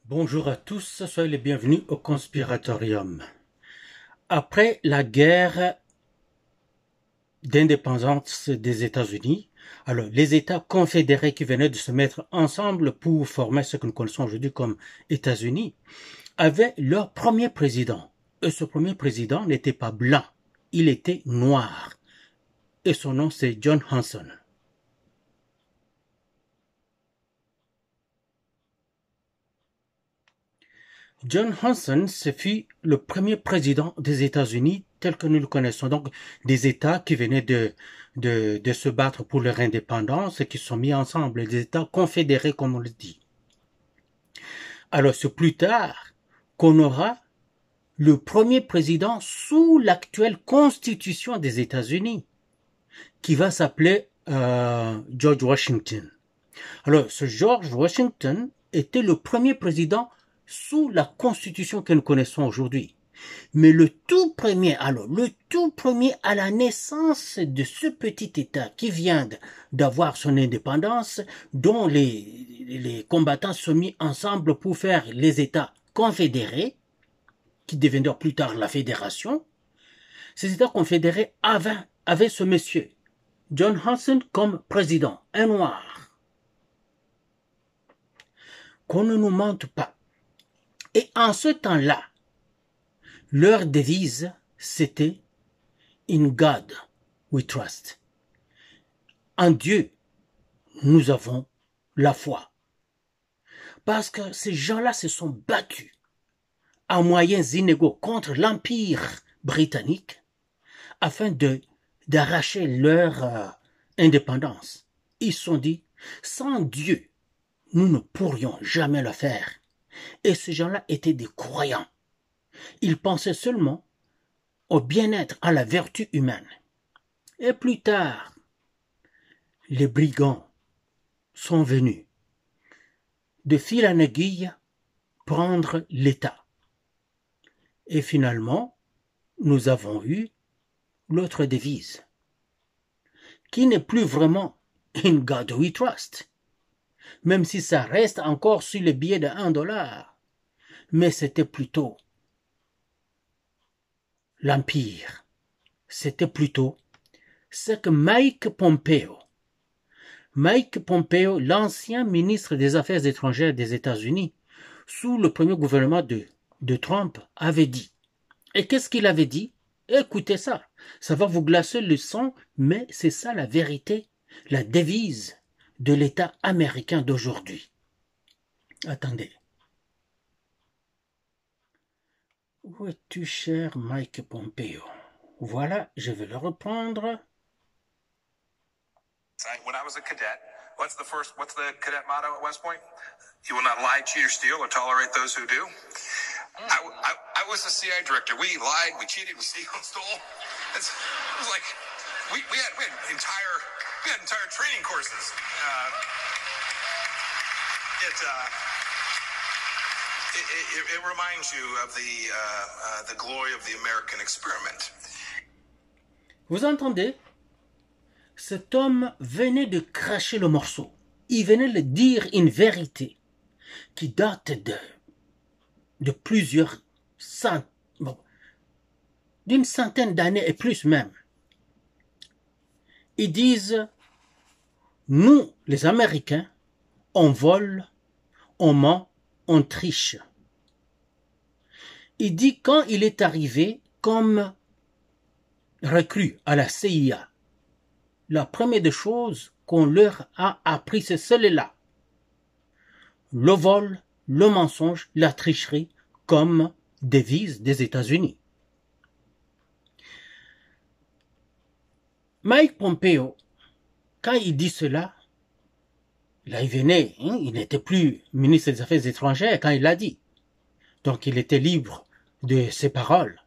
Bonjour à tous, soyez les bienvenus au Conspiratorium. Après la guerre d'indépendance des États-Unis, alors les États confédérés qui venaient de se mettre ensemble pour former ce que nous connaissons aujourd'hui comme États-Unis, avaient leur premier président. Et ce premier président n'était pas blanc, il était noir. Et son nom c'est John Hanson. John Hanson, ce fut le premier président des États-Unis tel que nous le connaissons. Donc, des États qui venaient de se battre pour leur indépendance et qui sont mis ensemble, des États confédérés, comme on le dit. Alors, c'est plus tard qu'on aura le premier président sous l'actuelle constitution des États-Unis, qui va s'appeler George Washington. Alors, ce George Washington était le premier président sous la constitution que nous connaissons aujourd'hui. Mais le tout premier à la naissance de ce petit État qui vient d'avoir son indépendance, dont les combattants se sont mis ensemble pour faire les États confédérés, qui deviendront plus tard la fédération, ces États confédérés avaient ce monsieur, John Hanson, comme président, un noir. Qu'on ne nous mente pas. Et en ce temps-là, leur devise, c'était « In God we trust ». En Dieu, nous avons la foi. Parce que ces gens-là se sont battus à moyens inégaux contre l'Empire britannique afin d'arracher leur indépendance. Ils se sont dit, sans Dieu, nous ne pourrions jamais le faire. Et ces gens-là étaient des croyants. Ils pensaient seulement au bien-être, à la vertu humaine. Et plus tard, les brigands sont venus de fil en aiguille prendre l'État. Et finalement, nous avons eu l'autre devise, qui n'est plus vraiment « In God we trust », même si ça reste encore sur le billet de $1, mais c'était plutôt l'Empire. C'était plutôt ce que Mike Pompeo, l'ancien ministre des Affaires étrangères des États-Unis, sous le premier gouvernement de Trump, avait dit. Et qu'est-ce qu'il avait dit? Écoutez ça, ça va vous glacer le sang, mais c'est ça la vérité, la devise de l'État américain d'aujourd'hui. Attendez. Où es-tu, cher Mike Pompeo? Voilà, je vais le reprendre. When I was a cadet, what's the cadet motto at West Point? You will not lie, cheat, or steal, or tolerate those who do. I was the CIA director. We lied, we cheated, we stole. It was like we had entire training courses. It reminds you of the glory of the American experiment. Vous entendez? Cet homme venait de cracher le morceau. Il venait de dire une vérité qui date de plusieurs d'une centaine d'années et plus même. Ils disent, nous, les Américains, on vole, on ment, on triche. Il dit quand il est arrivé comme recrue à la CIA, la première des choses qu'on leur a appris, c'est celle-là. Le vol, le mensonge, la tricherie comme devise des États-Unis. Mike Pompeo, quand il dit cela, là il venait, il n'était plus ministre des Affaires étrangères quand il l'a dit. Donc il était libre de ses paroles.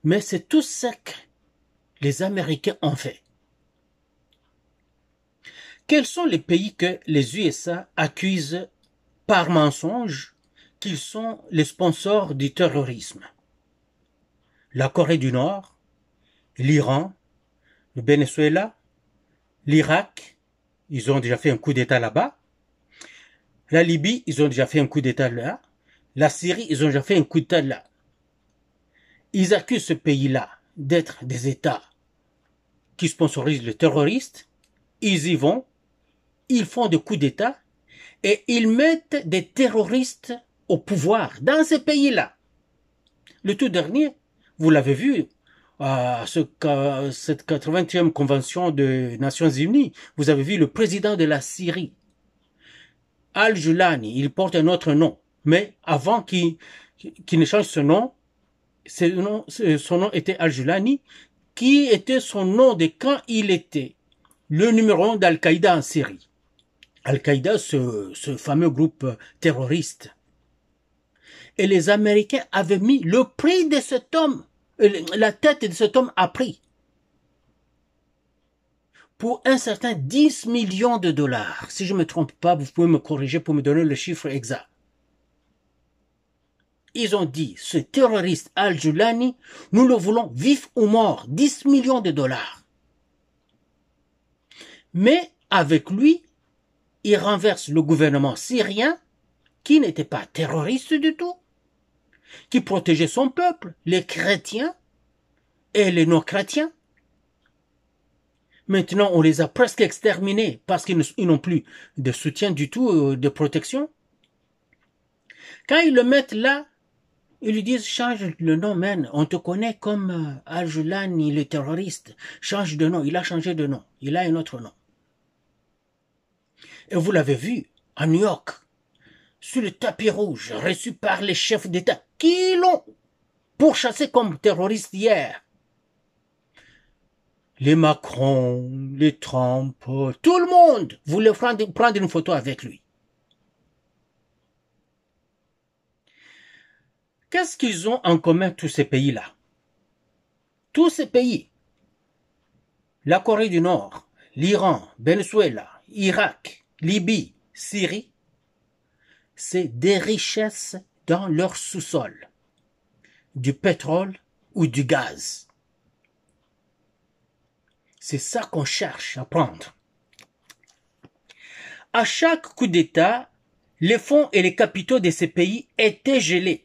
Mais c'est tout ce que les Américains ont fait. Quels sont les pays que les USA accusent par mensonge qu'ils sont les sponsors du terrorisme? La Corée du Nord, l'Iran, le Venezuela, l'Irak, ils ont déjà fait un coup d'État là-bas, La Libye, ils ont déjà fait un coup d'État là. La Syrie, ils ont déjà fait un coup d'État là. Ils accusent ce pays-là d'être des États qui sponsorisent les terroristes. Ils y vont, ils font des coups d'État et ils mettent des terroristes au pouvoir dans ces pays-là. Le tout dernier, vous l'avez vu, à cette 80e convention des Nations Unies, vous avez vu le président de la Syrie, Al-Julani, il porte un autre nom, mais avant qu'il ne change son nom était Al-Julani, qui était son nom de quand il était le numéro 1 d'Al-Qaïda en Syrie. Al-Qaïda, ce fameux groupe terroriste. Et les Américains avaient mis le prix de cet homme, la tête de cet homme à prix, pour un certain 10 millions de dollars. Si je ne me trompe pas, vous pouvez me corriger pour me donner le chiffre exact. Ils ont dit, ce terroriste Al-Julani, nous le voulons vif ou mort, 10 millions de dollars. Mais avec lui, il renverse le gouvernement syrien, qui n'était pas terroriste du tout, qui protégeait son peuple, les chrétiens et les non-chrétiens. Maintenant, on les a presque exterminés parce qu'ils n'ont plus de soutien du tout, de protection. Quand ils le mettent là, ils lui disent, change le nom, man. On te connaît comme Al-Julani, le terroriste. Change de nom. Il a changé de nom. Il a un autre nom. Et vous l'avez vu, à New York, sur le tapis rouge, reçu par les chefs d'État, qui l'ont pourchassé comme terroriste hier. Les Macron, les Trump, tout le monde voulait prendre une photo avec lui. Qu'est-ce qu'ils ont en commun tous ces pays-là? Tous ces pays, la Corée du Nord, l'Iran, Venezuela, Irak, Libye, Syrie, c'est des richesses dans leur sous-sol, du pétrole ou du gaz. C'est ça qu'on cherche à prendre. À chaque coup d'État, les fonds et les capitaux de ces pays étaient gelés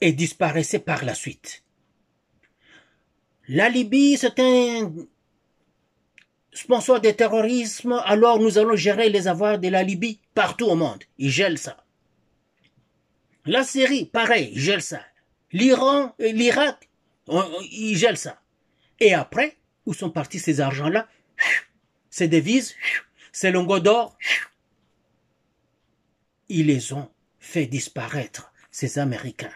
et disparaissaient par la suite. La Libye, c'est un sponsor de terrorisme, alors nous allons gérer les avoirs de la Libye partout au monde. Ils gèlent ça. La Syrie, pareil, ils gèlent ça. L'Iran, l'Irak, ils gèlent ça. Et après, où sont partis ces argents-là? Ces devises, ces lingots d'or, ils les ont fait disparaître, ces Américains.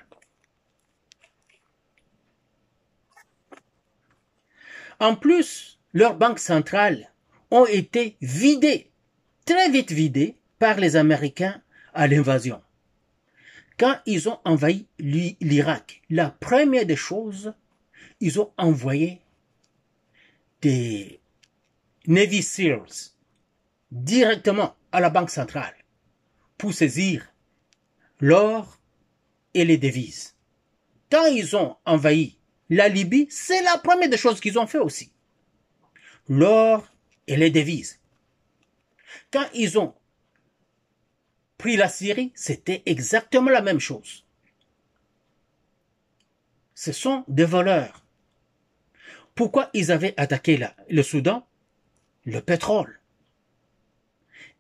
En plus, leurs banques centrales ont été vidées, très vite vidées, par les Américains à l'invasion. Quand ils ont envahi l'Irak, la première des choses, ils ont envoyé des Navy SEALs directement à la banque centrale pour saisir l'or et les devises. Quand ils ont envahi la Libye, c'est la première des choses qu'ils ont fait aussi. L'or et les devises. Quand ils ont pris la Syrie, c'était exactement la même chose. Ce sont des voleurs. Pourquoi ils avaient attaqué le Soudan? Le pétrole.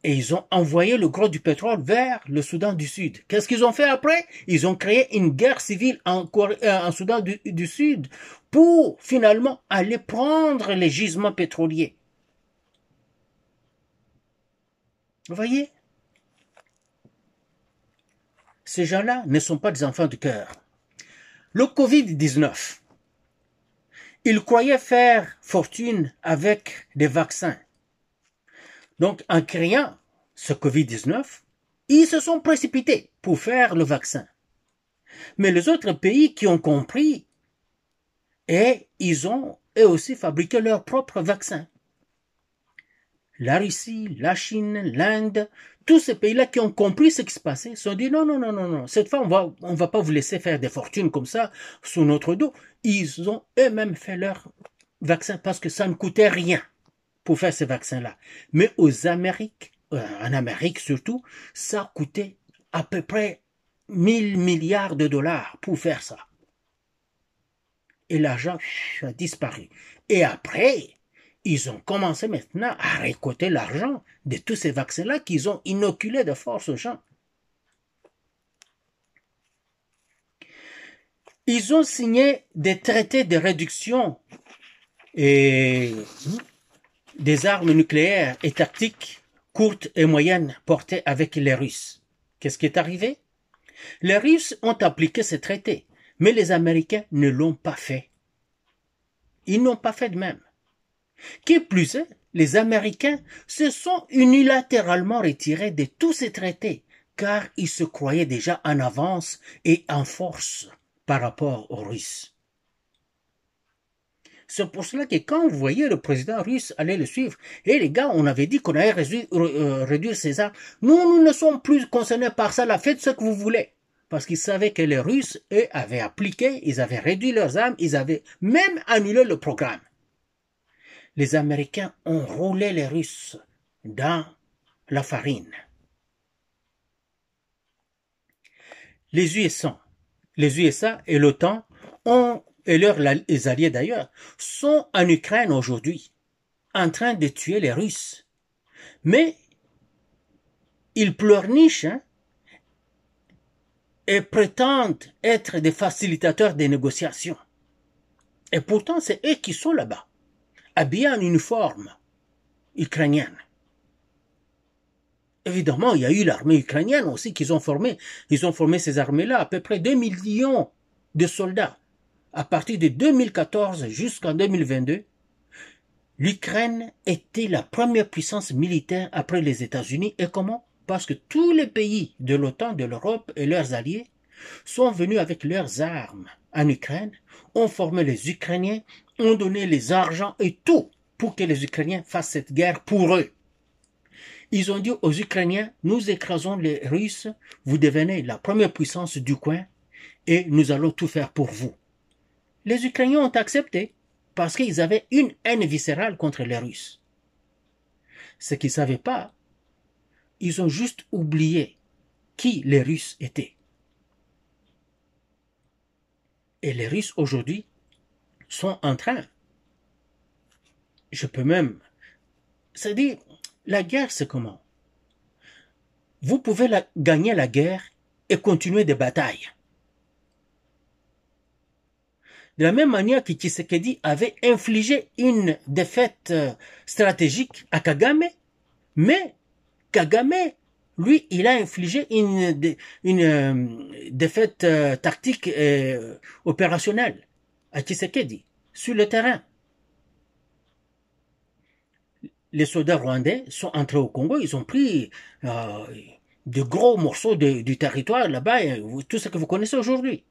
Et ils ont envoyé le gros du pétrole vers le Soudan du Sud. Qu'est-ce qu'ils ont fait après? Ils ont créé une guerre civile en Soudan du Sud pour finalement aller prendre les gisements pétroliers. Vous voyez? Ces gens-là ne sont pas des enfants de cœur. Le Covid-19, ils croyaient faire fortune avec des vaccins. Donc, en créant ce Covid-19, ils se sont précipités pour faire le vaccin. Mais les autres pays qui ont compris, et ils ont eux aussi fabriqué leur propre vaccin. La Russie, la Chine, l'Inde, tous ces pays-là qui ont compris ce qui se passait, se sont dit non, cette fois on va pas vous laisser faire des fortunes comme ça sous notre dos. Ils ont eux-mêmes fait leur vaccin parce que ça ne coûtait rien pour faire ces vaccins-là. Mais aux Amériques, en Amérique surtout, ça coûtait à peu près 1000 milliards de dollars pour faire ça. Et l'argent a disparu. Et après, ils ont commencé maintenant à récolter l'argent de tous ces vaccins-là qu'ils ont inoculés de force aux gens. Ils ont signé des traités de réduction et des armes nucléaires et tactiques courtes et moyennes portées avec les Russes. Qu'est-ce qui est arrivé? Les Russes ont appliqué ces traités, mais les Américains ne l'ont pas fait. Ils n'ont pas fait de même. Qui plus est, les Américains se sont unilatéralement retirés de tous ces traités, car ils se croyaient déjà en avance et en force par rapport aux Russes. C'est pour cela que quand vous voyez le président russe aller le suivre, et les gars, on avait dit qu'on allait réduire ces armes, nous ne sommes plus concernés par ça, faites ce que vous voulez. Parce qu'ils savaient que les Russes, eux, avaient appliqué, ils avaient réduit leurs armes, ils avaient même annulé le programme. Les Américains ont roulé les Russes dans la farine. Les USA et l'OTAN et leurs alliés d'ailleurs, sont en Ukraine aujourd'hui, en train de tuer les Russes. Mais ils pleurnichent et prétendent être des facilitateurs des négociations. Et pourtant, c'est eux qui sont là-bas, habillés en uniforme ukrainienne. Évidemment, il y a eu l'armée ukrainienne aussi qu'ils ont formé. Ils ont formé ces armées-là, à peu près 2 millions de soldats. À partir de 2014 jusqu'en 2022, l'Ukraine était la première puissance militaire après les États-Unis. Et comment? Parce que tous les pays de l'OTAN, de l'Europe et leurs alliés sont venus avec leurs armes en Ukraine, ont formé les Ukrainiens, ont donné les argents et tout pour que les Ukrainiens fassent cette guerre pour eux. Ils ont dit aux Ukrainiens, nous écrasons les Russes, vous devenez la première puissance du coin et nous allons tout faire pour vous. Les Ukrainiens ont accepté parce qu'ils avaient une haine viscérale contre les Russes. Ce qu'ils ne savaient pas, ils ont juste oublié qui les Russes étaient. Et les Russes aujourd'hui sont en train, je peux même, c'est-à-dire, la guerre c'est comment? Vous pouvez gagner la guerre et continuer des batailles. De la même manière que Tshisekedi avait infligé une défaite stratégique à Kagame, mais Kagame, lui, il a infligé une défaite tactique et opérationnelle à Tshisekedi, sur le terrain. Les soldats rwandais sont entrés au Congo, ils ont pris de gros morceaux du territoire là-bas, tout ce que vous connaissez aujourd'hui.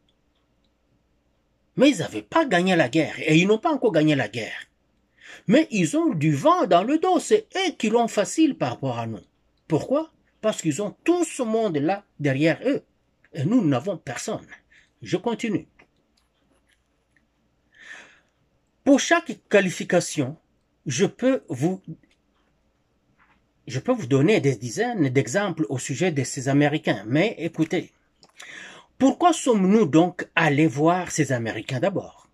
Mais ils n'avaient pas gagné la guerre, et ils n'ont pas encore gagné la guerre. Mais ils ont du vent dans le dos, c'est eux qui l'ont facile par rapport à nous. Pourquoi? Parce qu'ils ont tout ce monde-là derrière eux, et nous n'avons personne. Je continue. Pour chaque qualification, je peux vous donner des dizaines d'exemples au sujet de ces Américains, mais écoutez, pourquoi sommes-nous donc allés voir ces Américains d'abord?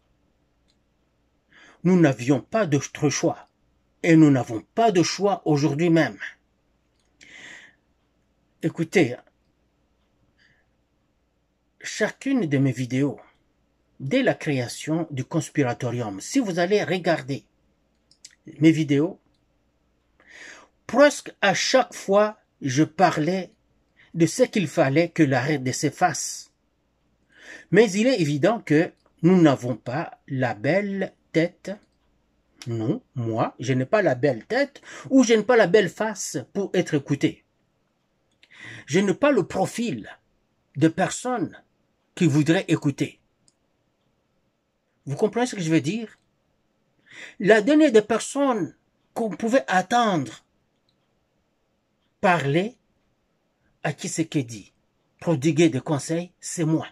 Nous n'avions pas d'autre choix, et nous n'avons pas de choix aujourd'hui même. Écoutez, chacune de mes vidéos, dès la création du Conspiratorium, si vous allez regarder mes vidéos, presque à chaque fois, je parlais de ce qu'il fallait que la RDC fasse. Mais il est évident que nous n'avons pas la belle tête. Non, moi, je n'ai pas la belle tête ou je n'ai pas la belle face pour être écouté. Je n'ai pas le profil de personne qui voudrait écouter. Vous comprenez ce que je veux dire? La donnée de personnes qu'on pouvait attendre parler à Tshisekedi, prodiguer des conseils, c'est moi.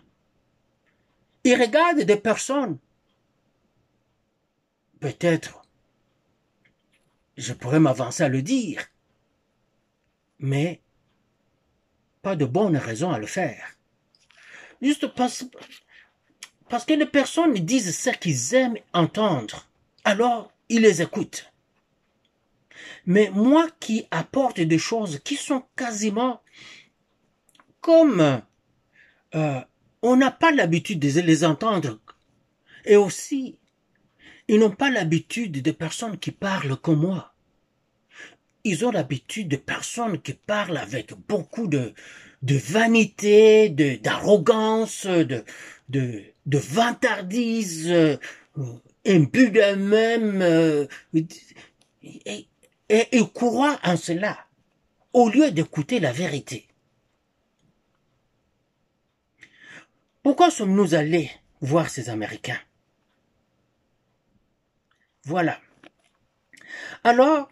Il regarde des personnes, peut-être, je pourrais m'avancer à le dire, mais pas de bonne raison à le faire. Juste parce que les personnes disent ce qu'ils aiment entendre, alors ils les écoutent. Mais moi qui apporte des choses qui sont quasiment comme on n'a pas l'habitude de les entendre, et aussi ils n'ont pas l'habitude de personnes qui parlent comme moi. Ils ont l'habitude de personnes qui parlent avec beaucoup de vanité, d'arrogance, de vantardise, imbu d'eux-mêmes, et ils croient en cela, au lieu d'écouter la vérité. Pourquoi sommes-nous allés voir ces Américains? Voilà. Alors,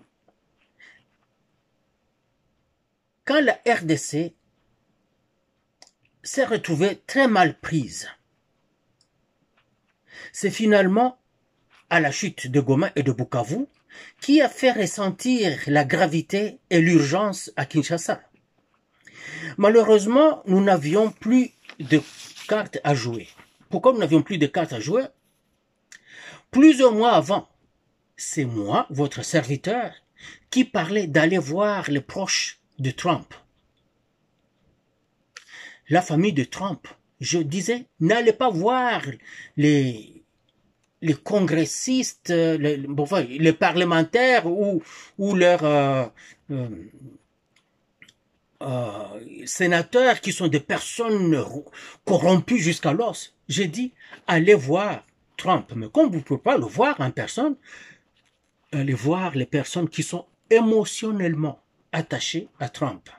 quand la RDC s'est retrouvée très mal prise, c'est finalement à la chute de Goma et de Bukavu qui a fait ressentir la gravité et l'urgence à Kinshasa. Malheureusement, nous n'avions plus de cartes à jouer. Pourquoi nous n'avions plus de cartes à jouer? Plusieurs mois avant, c'est moi, votre serviteur, qui parlait d'aller voir les proches de Trump. La famille de Trump, je disais, n'allez pas voir les congressistes, les parlementaires ou leurs sénateurs qui sont des personnes corrompues jusqu'à l'os. J'ai dit, allez voir Trump. Mais comme vous ne pouvez pas le voir en personne, allez voir les personnes qui sont émotionnellement attachées à Trump.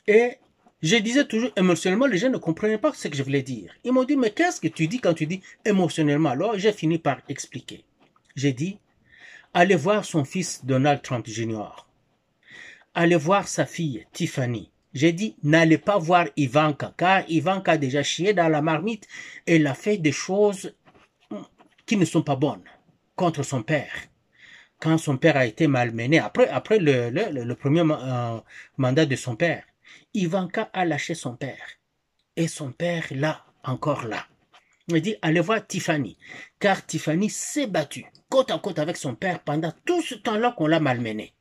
Et je disais toujours émotionnellement, les gens ne comprenaient pas ce que je voulais dire. Ils m'ont dit, mais qu'est-ce que tu dis quand tu dis émotionnellement? Alors j'ai fini par expliquer. J'ai dit, allez voir son fils Donald Trump Jr. Allez voir sa fille Tiffany. J'ai dit, n'allez pas voir Ivanka, car Ivanka a déjà chié dans la marmite et elle a fait des choses qui ne sont pas bonnes contre son père. Quand son père a été malmené, après le premier mandat de son père, Ivanka a lâché son père. Et son père, là, encore là. Il dit, allez voir Tiffany. Car Tiffany s'est battue côte à côte avec son père pendant tout ce temps-là qu'on l'a malmené.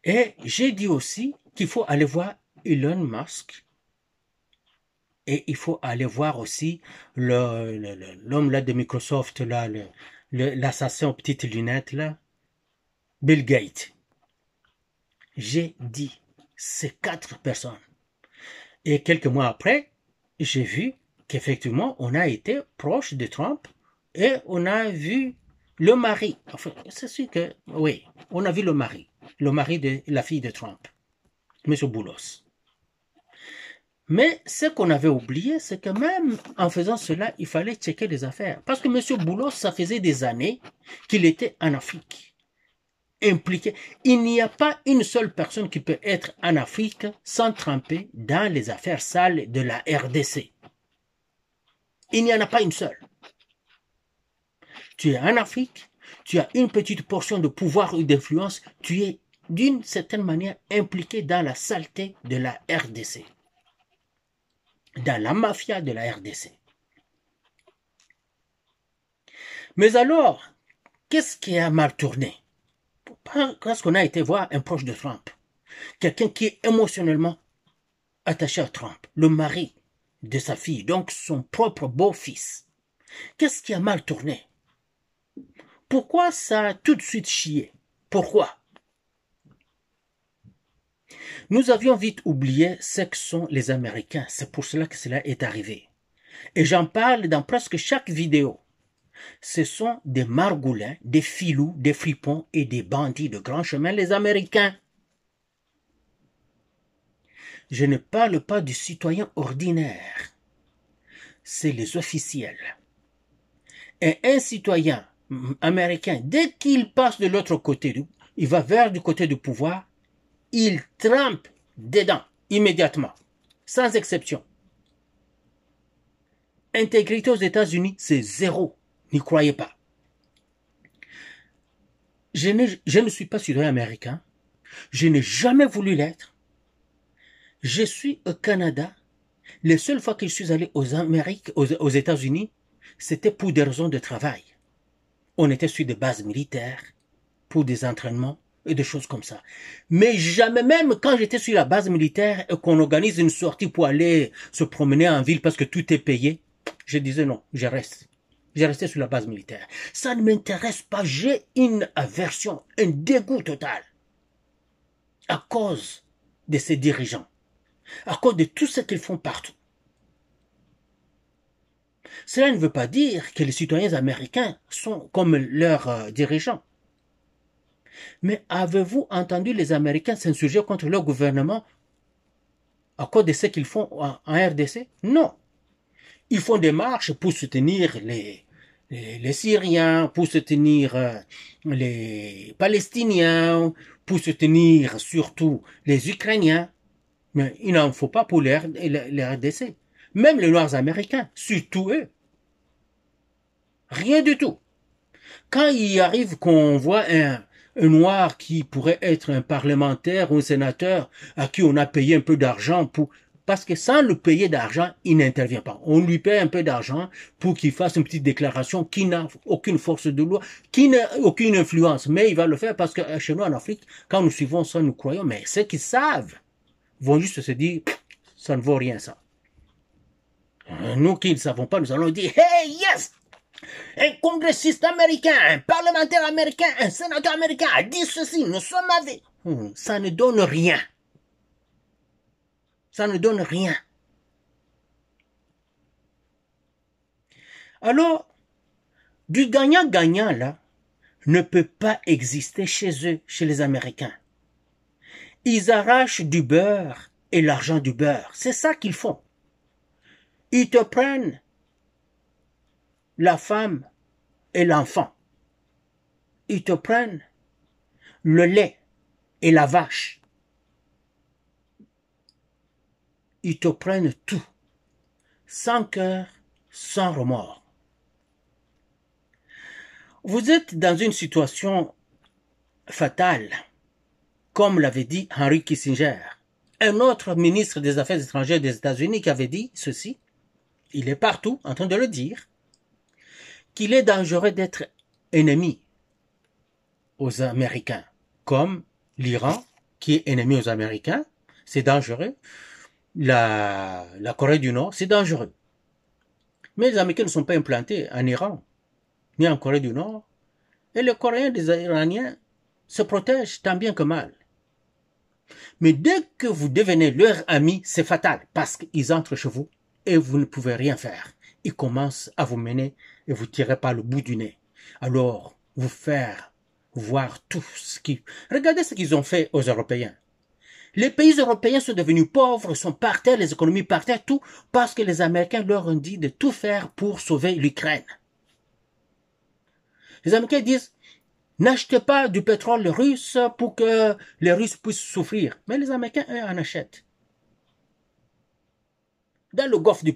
Et j'ai dit aussi qu'il faut aller voir Elon Musk. Et il faut aller voir aussi l'homme là de Microsoft, là, l'assassin aux petites lunettes, là, Bill Gates. J'ai dit ces 4 personnes. Et quelques mois après, j'ai vu qu'effectivement, on a été proche de Trump et on a vu le mari. Enfin, c'est sûr que, oui, on a vu le mari de la fille de Trump, M. Boulos. Mais ce qu'on avait oublié, c'est que même en faisant cela, il fallait checker les affaires. Parce que M. Boulos, ça faisait des années qu'il était en Afrique. Impliqué. Il n'y a pas une seule personne qui peut être en Afrique sans tremper dans les affaires sales de la RDC. Il n'y en a pas une seule. Tu es en Afrique, tu as une petite portion de pouvoir ou d'influence, tu es d'une certaine manière impliqué dans la saleté de la RDC. Dans la mafia de la RDC. Mais alors, qu'est-ce qui a mal tourné? Parce qu'on a été voir un proche de Trump, quelqu'un qui est émotionnellement attaché à Trump, le mari de sa fille, donc son propre beau-fils. Qu'est-ce qui a mal tourné? Pourquoi ça a tout de suite chié? Pourquoi? Nous avions vite oublié ce que sont les Américains, c'est pour cela que cela est arrivé. Et j'en parle dans presque chaque vidéo. Ce sont des margoulins, des filous, des fripons et des bandits de grand chemin, les Américains. Je ne parle pas du citoyen ordinaire. C'est les officiels. Et un citoyen américain, dès qu'il passe de l'autre côté, il va vers du côté du pouvoir, il trempe dedans, immédiatement, sans exception. Intégrité aux États-Unis, c'est zéro. N'y croyez pas. Je ne suis pas citoyen américain. Je n'ai jamais voulu l'être. Je suis au Canada. Les seules fois que je suis allé aux États-Unis, c'était pour des raisons de travail. On était sur des bases militaires, pour des entraînements et des choses comme ça. Mais jamais, même quand j'étais sur la base militaire et qu'on organise une sortie pour aller se promener en ville parce que tout est payé, je disais non, je reste. J'ai resté sur la base militaire. Ça ne m'intéresse pas. J'ai une aversion, un dégoût total à cause de ces dirigeants, à cause de tout ce qu'ils font partout. Cela ne veut pas dire que les citoyens américains sont comme leurs dirigeants. Mais avez-vous entendu les Américains s'insurger contre leur gouvernement à cause de ce qu'ils font en RDC? Non. Ils font des marches pour soutenir les Syriens, pour soutenir les Palestiniens, pour soutenir surtout les Ukrainiens. Mais il n'en faut pas pour les RDC. Même les Noirs américains, surtout eux. Rien du tout. Quand il arrive qu'on voit un Noir qui pourrait être un parlementaire ou un sénateur à qui on a payé un peu d'argent pour... Parce que sans le payer d'argent, il n'intervient pas. On lui paye un peu d'argent pour qu'il fasse une petite déclaration qui n'a aucune force de loi, qui n'a aucune influence. Mais il va le faire parce que chez nous en Afrique, quand nous suivons ça, nous croyons, mais ceux qui savent vont juste se dire, ça ne vaut rien ça. Nous qui ne savons pas, nous allons dire, hey, yes! Un congressiste américain, un parlementaire américain, un sénateur américain a dit ceci, nous sommes avec. Ça ne donne rien. Ça ne donne rien. Alors, du gagnant-gagnant, là, ne peut pas exister chez eux, chez les Américains. Ils arrachent du beurre et l'argent du beurre. C'est ça qu'ils font. Ils te prennent la femme et l'enfant. Ils te prennent le lait et la vache. Ils te prennent tout, sans cœur, sans remords. Vous êtes dans une situation fatale, comme l'avait dit Henry Kissinger, un autre ministre des Affaires étrangères des États-Unis qui avait dit ceci, il est partout en train de le dire, qu'il est dangereux d'être ennemi aux Américains, comme l'Iran qui est ennemi aux Américains, c'est dangereux. La Corée du Nord, c'est dangereux. Mais les Américains ne sont pas implantés en Iran, ni en Corée du Nord. Et les Coréens des Iraniens se protègent tant bien que mal. Mais dès que vous devenez leur ami, c'est fatal, parce qu'ils entrent chez vous et vous ne pouvez rien faire. Ils commencent à vous mener et vous tirer par le bout du nez. Alors, vous faire voir tout ce qui... Regardez ce qu'ils ont fait aux Européens. Les pays européens sont devenus pauvres, sont par terre, les économies par terre, tout parce que les Américains leur ont dit de tout faire pour sauver l'Ukraine. Les Américains disent, n'achetez pas du pétrole russe pour que les Russes puissent souffrir. Mais les Américains, eux, en achètent. Dans le golfe du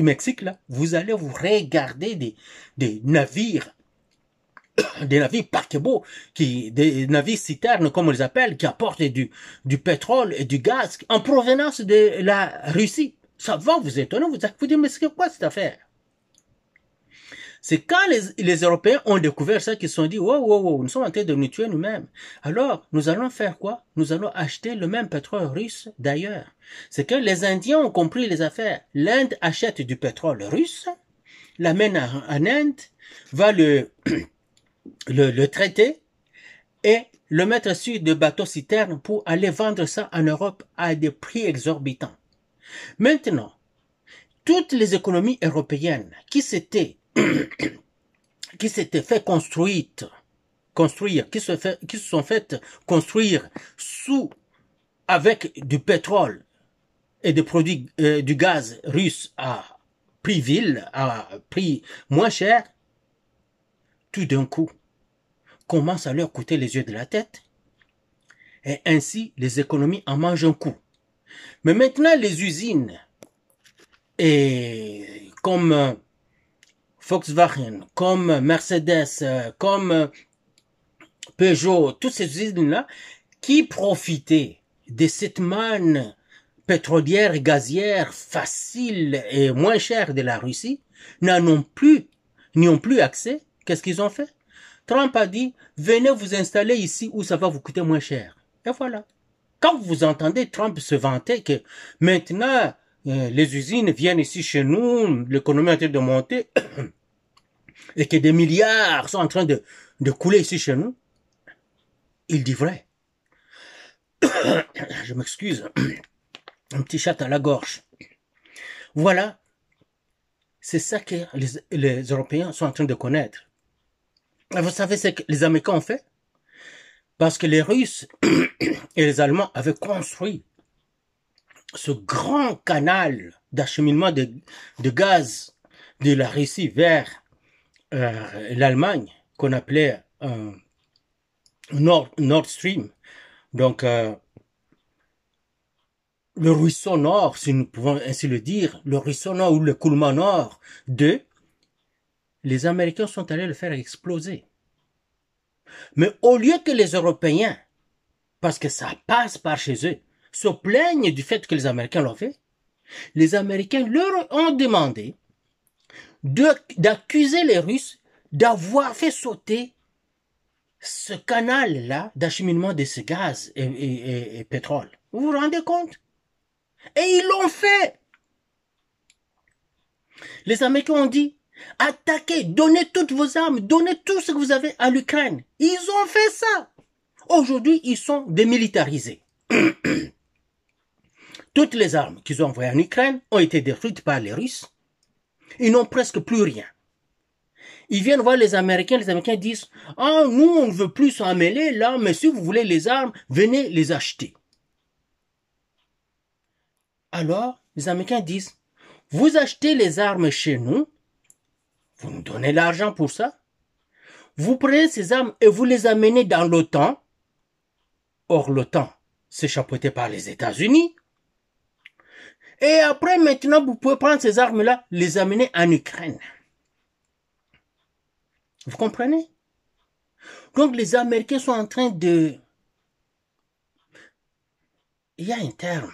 Mexique, là, vous allez vous regarder des navires paquebots, des navires citernes, comme on les appelle, qui apportent du pétrole et du gaz en provenance de la Russie. Ça va vous étonner, vous dites, mais c'est quoi cette affaire? C'est quand les Européens ont découvert ça qu'ils se sont dit, wow, nous sommes en train de nous tuer nous-mêmes. Alors, nous allons faire quoi? Nous allons acheter le même pétrole russe d'ailleurs. C'est que les Indiens ont compris les affaires. L'Inde achète du pétrole russe, l'amène en Inde, va le traiter et le mettre sur des bateaux citernes pour aller vendre ça en Europe à des prix exorbitants. Maintenant, toutes les économies européennes qui s'étaient fait construire, qui se sont fait construire avec du pétrole et des produits du gaz russe à prix vil, à prix moins cher, tout d'un coup, commence à leur coûter les yeux de la tête, et ainsi les économies en mangent un coup. Mais maintenant, les usines, et comme Volkswagen, comme Mercedes, comme Peugeot, toutes ces usines-là, qui profitaient de cette manne pétrolière et gazière facile et moins chère de la Russie, n'y ont plus accès. Qu'est-ce qu'ils ont fait? Trump a dit, venez vous installer ici où ça va vous coûter moins cher. Et voilà. Quand vous entendez Trump se vanter que maintenant, les usines viennent ici chez nous, l'économie est en train de monter, et que des milliards sont en train de couler ici chez nous, il dit vrai. Je m'excuse. Un petit chat à la gorge. Voilà. C'est ça que les Européens sont en train de connaître. Et vous savez ce que les Américains ont fait? Parce que les Russes et les Allemands avaient construit ce grand canal d'acheminement de gaz de la Russie vers l'Allemagne, qu'on appelait Nord Stream. Donc, le ruisseau nord, si nous pouvons ainsi le dire, le ruisseau nord ou le coulement nord les Américains sont allés le faire exploser. Mais au lieu que les Européens, parce que ça passe par chez eux, se plaignent du fait que les Américains l'ont fait, les Américains leur ont demandé d'accuser les Russes d'avoir fait sauter ce canal-là d'acheminement de ce gaz et pétrole. Vous vous rendez compte? Et ils l'ont fait. Les Américains ont dit, attaquez, donnez toutes vos armes, donnez tout ce que vous avez à l'Ukraine. Ils ont fait ça. Aujourd'hui, ils sont démilitarisés. Toutes les armes qu'ils ont envoyées en Ukraine ont été détruites par les Russes. Ils n'ont presque plus rien. Ils viennent voir les Américains disent, ah, nous, on ne veut plus s'en mêler là, mais si vous voulez les armes, venez les acheter. Alors, les Américains disent, vous achetez les armes chez nous, vous nous donnez l'argent pour ça, vous prenez ces armes et vous les amenez dans l'OTAN. Or, l'OTAN, c'est chapeauté par les États-Unis. Et après, maintenant, vous pouvez prendre ces armes-là, les amener en Ukraine. Vous comprenez? Donc, les Américains sont en train de... Il y a un terme.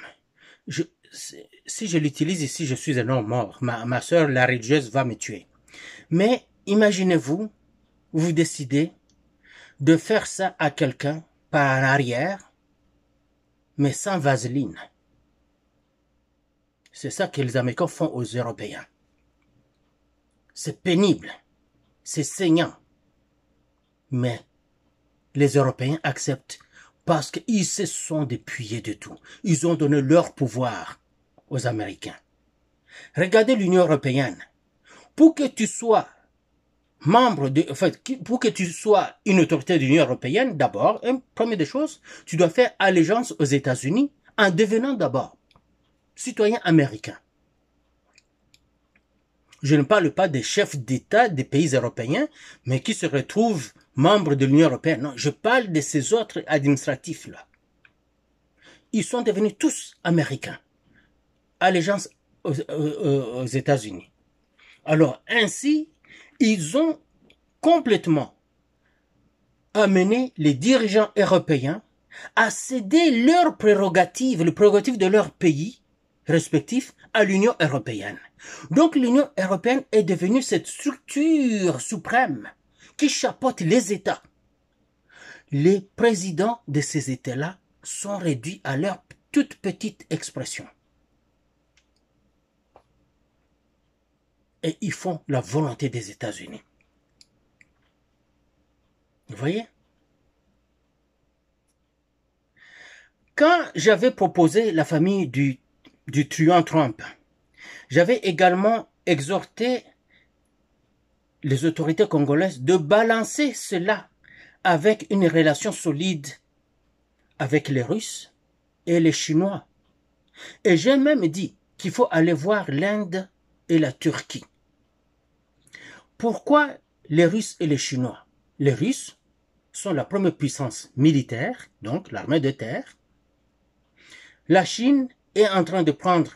Si je l'utilise ici, je suis un homme mort. Ma sœur, la religieuse, va me tuer. Mais imaginez-vous, vous décidez de faire ça à quelqu'un par en arrière, mais sans vaseline. C'est ça que les Américains font aux Européens. C'est pénible, c'est saignant. Mais les Européens acceptent parce qu'ils se sont dépouillés de tout. Ils ont donné leur pouvoir aux Américains. Regardez l'Union européenne. Pour que tu sois pour que tu sois une autorité de l'Union européenne, d'abord, première des choses, tu dois faire allégeance aux États-Unis en devenant d'abord citoyen américain. Je ne parle pas des chefs d'État des pays européens, mais qui se retrouvent membres de l'Union européenne. Non, je parle de ces autres administratifs-là. Ils sont devenus tous américains. Allégeance aux États-Unis. Alors, ainsi, ils ont complètement amené les dirigeants européens à céder leurs prérogatives, les prérogatives de leur pays respectifs, à l'Union européenne. Donc l'Union européenne est devenue cette structure suprême qui chapeaute les États. Les présidents de ces États-là sont réduits à leur toute petite expression. Et ils font la volonté des États-Unis. Vous voyez? Quand j'avais proposé la famille du truand Trump, j'avais également exhorté les autorités congolaises de balancer cela avec une relation solide avec les Russes et les Chinois. Et j'ai même dit qu'il faut aller voir l'Inde et la Turquie. Pourquoi les Russes et les Chinois? Les Russes sont la première puissance militaire, donc l'armée de terre. La Chine est en train de prendre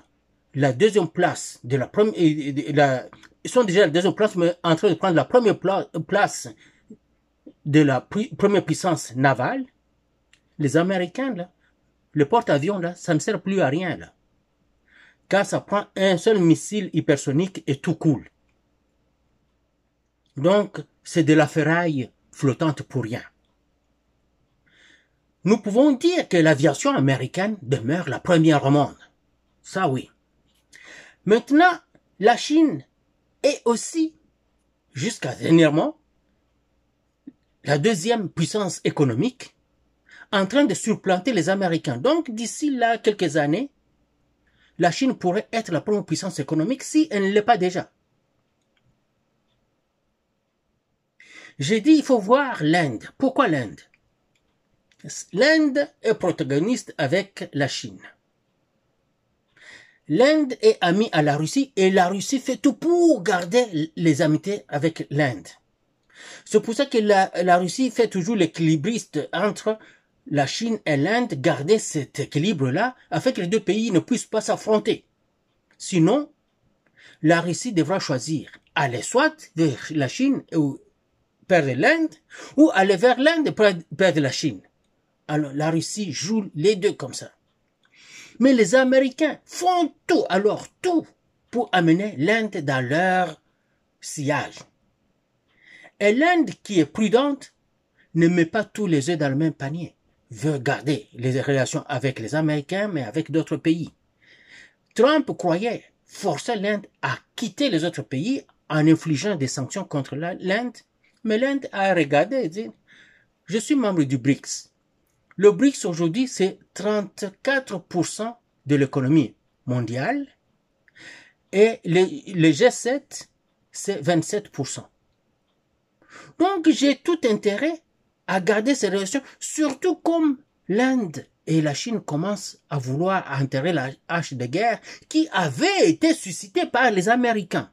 la deuxième place de la première, ils sont déjà à la deuxième place, mais en train de prendre la première place de la première puissance navale, les Américains, là, le porte-avions, là, ça ne sert plus à rien, là. Car ça prend un seul missile hypersonique et tout coule. Donc, c'est de la ferraille flottante pour rien. Nous pouvons dire que l'aviation américaine demeure la première au monde. Ça, oui. Maintenant, la Chine est aussi, jusqu'à dernièrement, la deuxième puissance économique, en train de supplanter les Américains. Donc, d'ici là, quelques années, la Chine pourrait être la première puissance économique si elle ne l'est pas déjà. J'ai dit, il faut voir l'Inde. Pourquoi l'Inde? L'Inde est protagoniste avec la Chine. L'Inde est amie à la Russie et la Russie fait tout pour garder les amitiés avec l'Inde. C'est pour ça que la Russie fait toujours l'équilibriste entre la Chine et l'Inde, garder cet équilibre-là afin que les deux pays ne puissent pas s'affronter. Sinon, la Russie devra choisir aller soit vers la Chine ou perdre l'Inde, ou aller vers l'Inde et perdre la Chine. Alors la Russie joue les deux comme ça. Mais les Américains font tout, alors tout, pour amener l'Inde dans leur sillage. Et l'Inde, qui est prudente, ne met pas tous les œufs dans le même panier, veut garder les relations avec les Américains, mais avec d'autres pays. Trump croyait forcer l'Inde à quitter les autres pays en infligeant des sanctions contre l'Inde, mais l'Inde a regardé et dit, je suis membre du BRICS. Le BRICS aujourd'hui, c'est 34% de l'économie mondiale et le G7, c'est 27%. Donc, j'ai tout intérêt à garder ces relations, surtout comme l'Inde et la Chine commencent à vouloir enterrer la hache de guerre qui avait été suscitée par les Américains.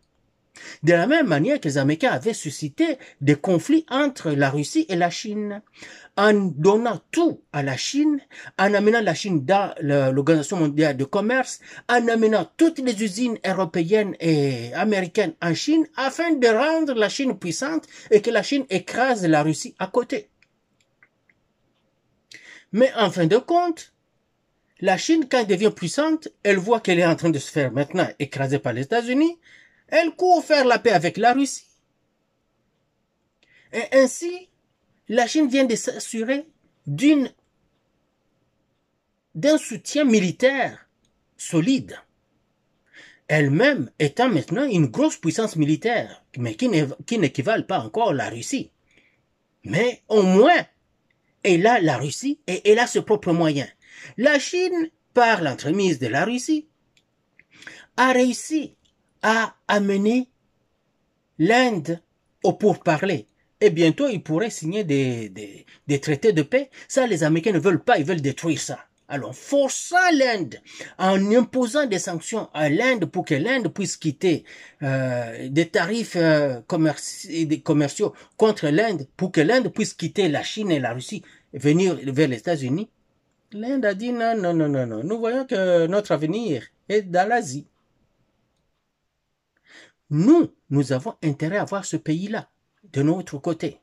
De la même manière que les Américains avaient suscité des conflits entre la Russie et la Chine, en donnant tout à la Chine, en amenant la Chine dans l'Organisation mondiale de commerce, en amenant toutes les usines européennes et américaines en Chine, afin de rendre la Chine puissante et que la Chine écrase la Russie à côté. Mais en fin de compte, la Chine, quand elle devient puissante, elle voit qu'elle est en train de se faire maintenant écraser par les États-Unis, elle court faire la paix avec la Russie. Et ainsi, la Chine vient de s'assurer d'un soutien militaire solide. Elle-même étant maintenant une grosse puissance militaire, mais qui n'équivalent pas encore à la Russie. Mais au moins, elle a la Russie et elle a ses propres moyens. La Chine, par l'entremise de la Russie, a réussi à amener l'Inde au pourparlers. Et bientôt, ils pourraient signer des traités de paix. Ça, les Américains ne veulent pas, ils veulent détruire ça. Alors, forçant l'Inde, en imposant des sanctions à l'Inde pour que l'Inde puisse quitter des tarifs commerciaux contre l'Inde, pour que l'Inde puisse quitter la Chine et la Russie et venir vers les États-Unis, l'Inde a dit non, non, non, non, non. Nous voyons que notre avenir est dans l'Asie. Nous avons intérêt à voir ce pays-là de notre côté.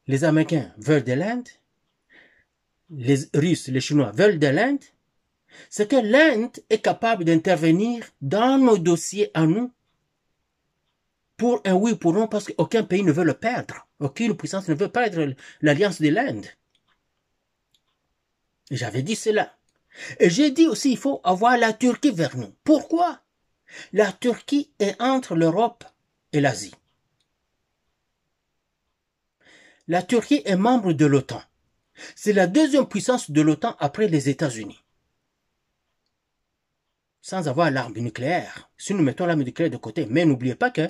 Les Américains veulent de l'Inde, les Russes, les Chinois veulent de l'Inde, c'est que l'Inde est capable d'intervenir dans nos dossiers à nous pour un oui, pour non, parce qu'aucun pays ne veut le perdre. Aucune puissance ne veut perdre l'alliance de l'Inde. J'avais dit cela. Et j'ai dit aussi il faut avoir la Turquie vers nous. Pourquoi? La Turquie est entre l'Europe et l'Asie. La Turquie est membre de l'OTAN. C'est la deuxième puissance de l'OTAN après les États-Unis. Sans avoir l'arme nucléaire. Si nous mettons l'arme nucléaire de côté, mais n'oubliez pas que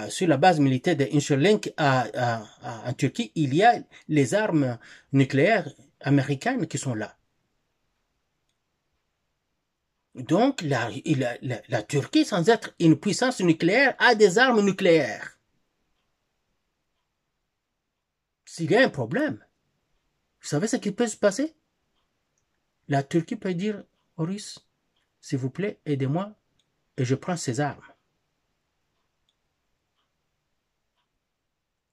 sur la base militaire de Incirlik en Turquie, il y a les armes nucléaires américaines qui sont là. Donc, la Turquie, sans être une puissance nucléaire, a des armes nucléaires. S'il y a un problème, vous savez ce qui peut se passer? La Turquie peut dire aux Russes, s'il vous plaît, aidez-moi, et je prends ces armes.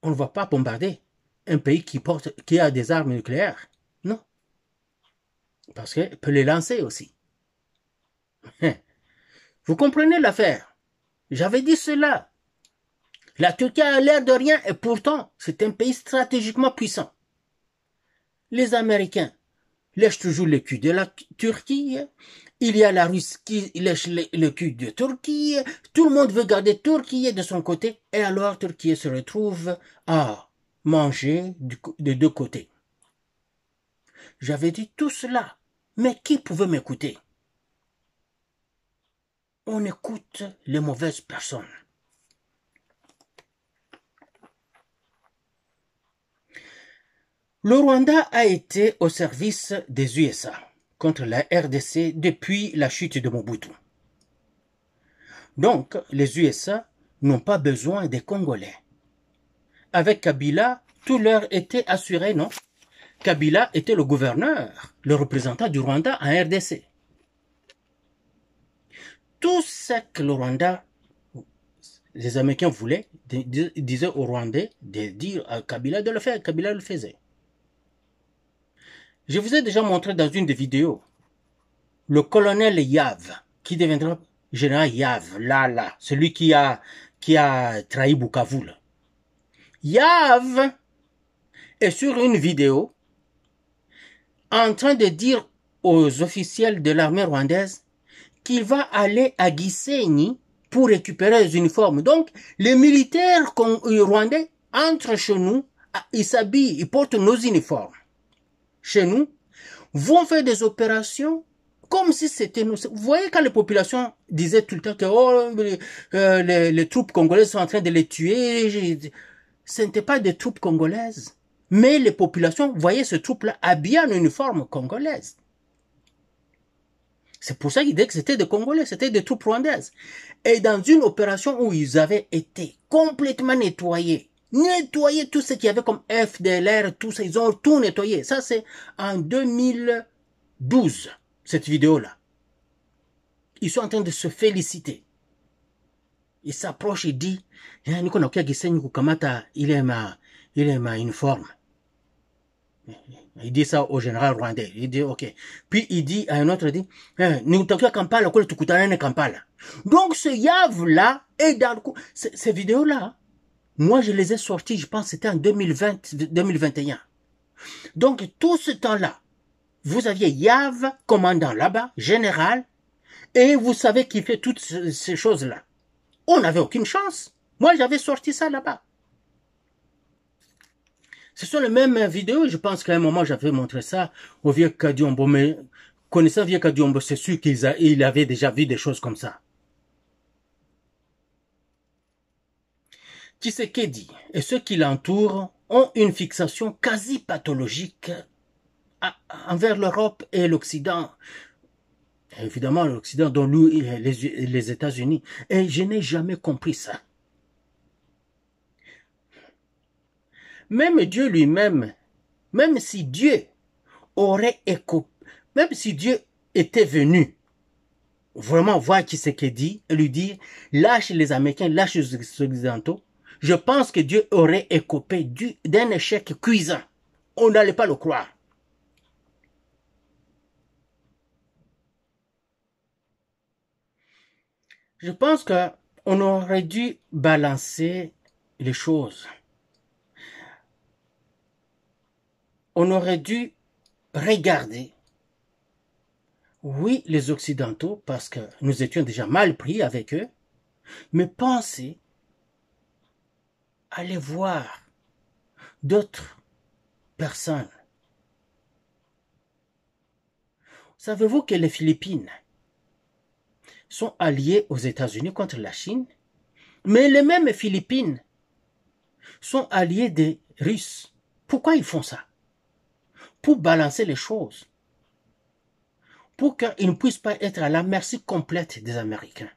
On ne va pas bombarder un pays qui a des armes nucléaires. Non. Parce qu'elle peut les lancer aussi. Vous comprenez l'affaire? J'avais dit cela. La Turquie a l'air de rien et pourtant, c'est un pays stratégiquement puissant. Les Américains lèchent toujours le cul de la Turquie. Il y a la Russie qui lèche le cul de Turquie. Tout le monde veut garder Turquie de son côté. Et alors, Turquie se retrouve à manger de deux côtés. J'avais dit tout cela. Mais qui pouvait m'écouter? On écoute les mauvaises personnes. Le Rwanda a été au service des USA contre la RDC depuis la chute de Mobutu. Donc, les USA n'ont pas besoin des Congolais. Avec Kabila, tout leur était assuré, non? Kabila était le gouverneur, le représentant du Rwanda en RDC. Tout ce que le Rwanda, les Américains voulaient, disaient aux Rwandais de dire à Kabila de le faire. Kabila le faisait. Je vous ai déjà montré dans une des vidéos le colonel Yav, qui deviendra général Yav, là, celui qui a trahi Bukavu. Yav est sur une vidéo en train de dire aux officiels de l'armée rwandaise qu'il va aller à Gisenyi pour récupérer les uniformes. Donc, les militaires rwandais entrent chez nous, ils s'habillent, ils portent nos uniformes. Chez nous, vont faire des opérations comme si c'était nous. Vous voyez quand les populations disaient tout le temps que oh, les troupes congolaises sont en train de les tuer, ce n'était pas des troupes congolaises. Mais les populations voyaient ces troupes-là habillées en uniforme congolaise. C'est pour ça qu'ils disaient que c'était des Congolais, c'était des troupes rwandaises. Et dans une opération où ils avaient été complètement nettoyés tout ce qu'il y avait comme FDLR, tout ça, ils ont tout nettoyé. Ça, c'est en 2012, cette vidéo-là. Ils sont en train de se féliciter. Ils s'approchent et disent, il est ma uniforme. Il dit ça au général rwandais. Il dit, ok. Puis il dit à un autre, il dit, donc ce Yav-là est dans le coup. Ces vidéos-là, moi je les ai sorties, je pense que c'était en 2021. Donc tout ce temps-là, vous aviez Yav, commandant là-bas, général, et vous savez qu'il fait toutes ces choses-là. On n'avait aucune chance. Moi j'avais sorti ça là-bas. Ce sont les mêmes vidéos, je pense qu'à un moment j'avais montré ça au vieux Kadiombo, mais connaissant vieux Kadiombo, c'est sûr qu'il avait déjà vu des choses comme ça. Tshisekedi et ceux qui l'entourent ont une fixation quasi pathologique envers l'Europe et l'Occident. Évidemment l'Occident dont les États-Unis. Et je n'ai jamais compris ça. Même Dieu lui-même, même si Dieu était venu vraiment voir Tshisekedi et lui dire lâche les Américains, lâche les Occidentaux, je pense que Dieu aurait écopé d'un échec cuisant. On n'allait pas le croire. Je pense qu'on aurait dû balancer les choses. On aurait dû regarder, oui, les Occidentaux, parce que nous étions déjà mal pris avec eux, mais penser, aller voir d'autres personnes. Savez-vous que les Philippines sont alliées aux États-Unis contre la Chine, mais les mêmes Philippines sont alliées des Russes. Pourquoi ils font ça? Pour balancer les choses, pour qu'ils ne puissent pas être à la merci complète des Américains.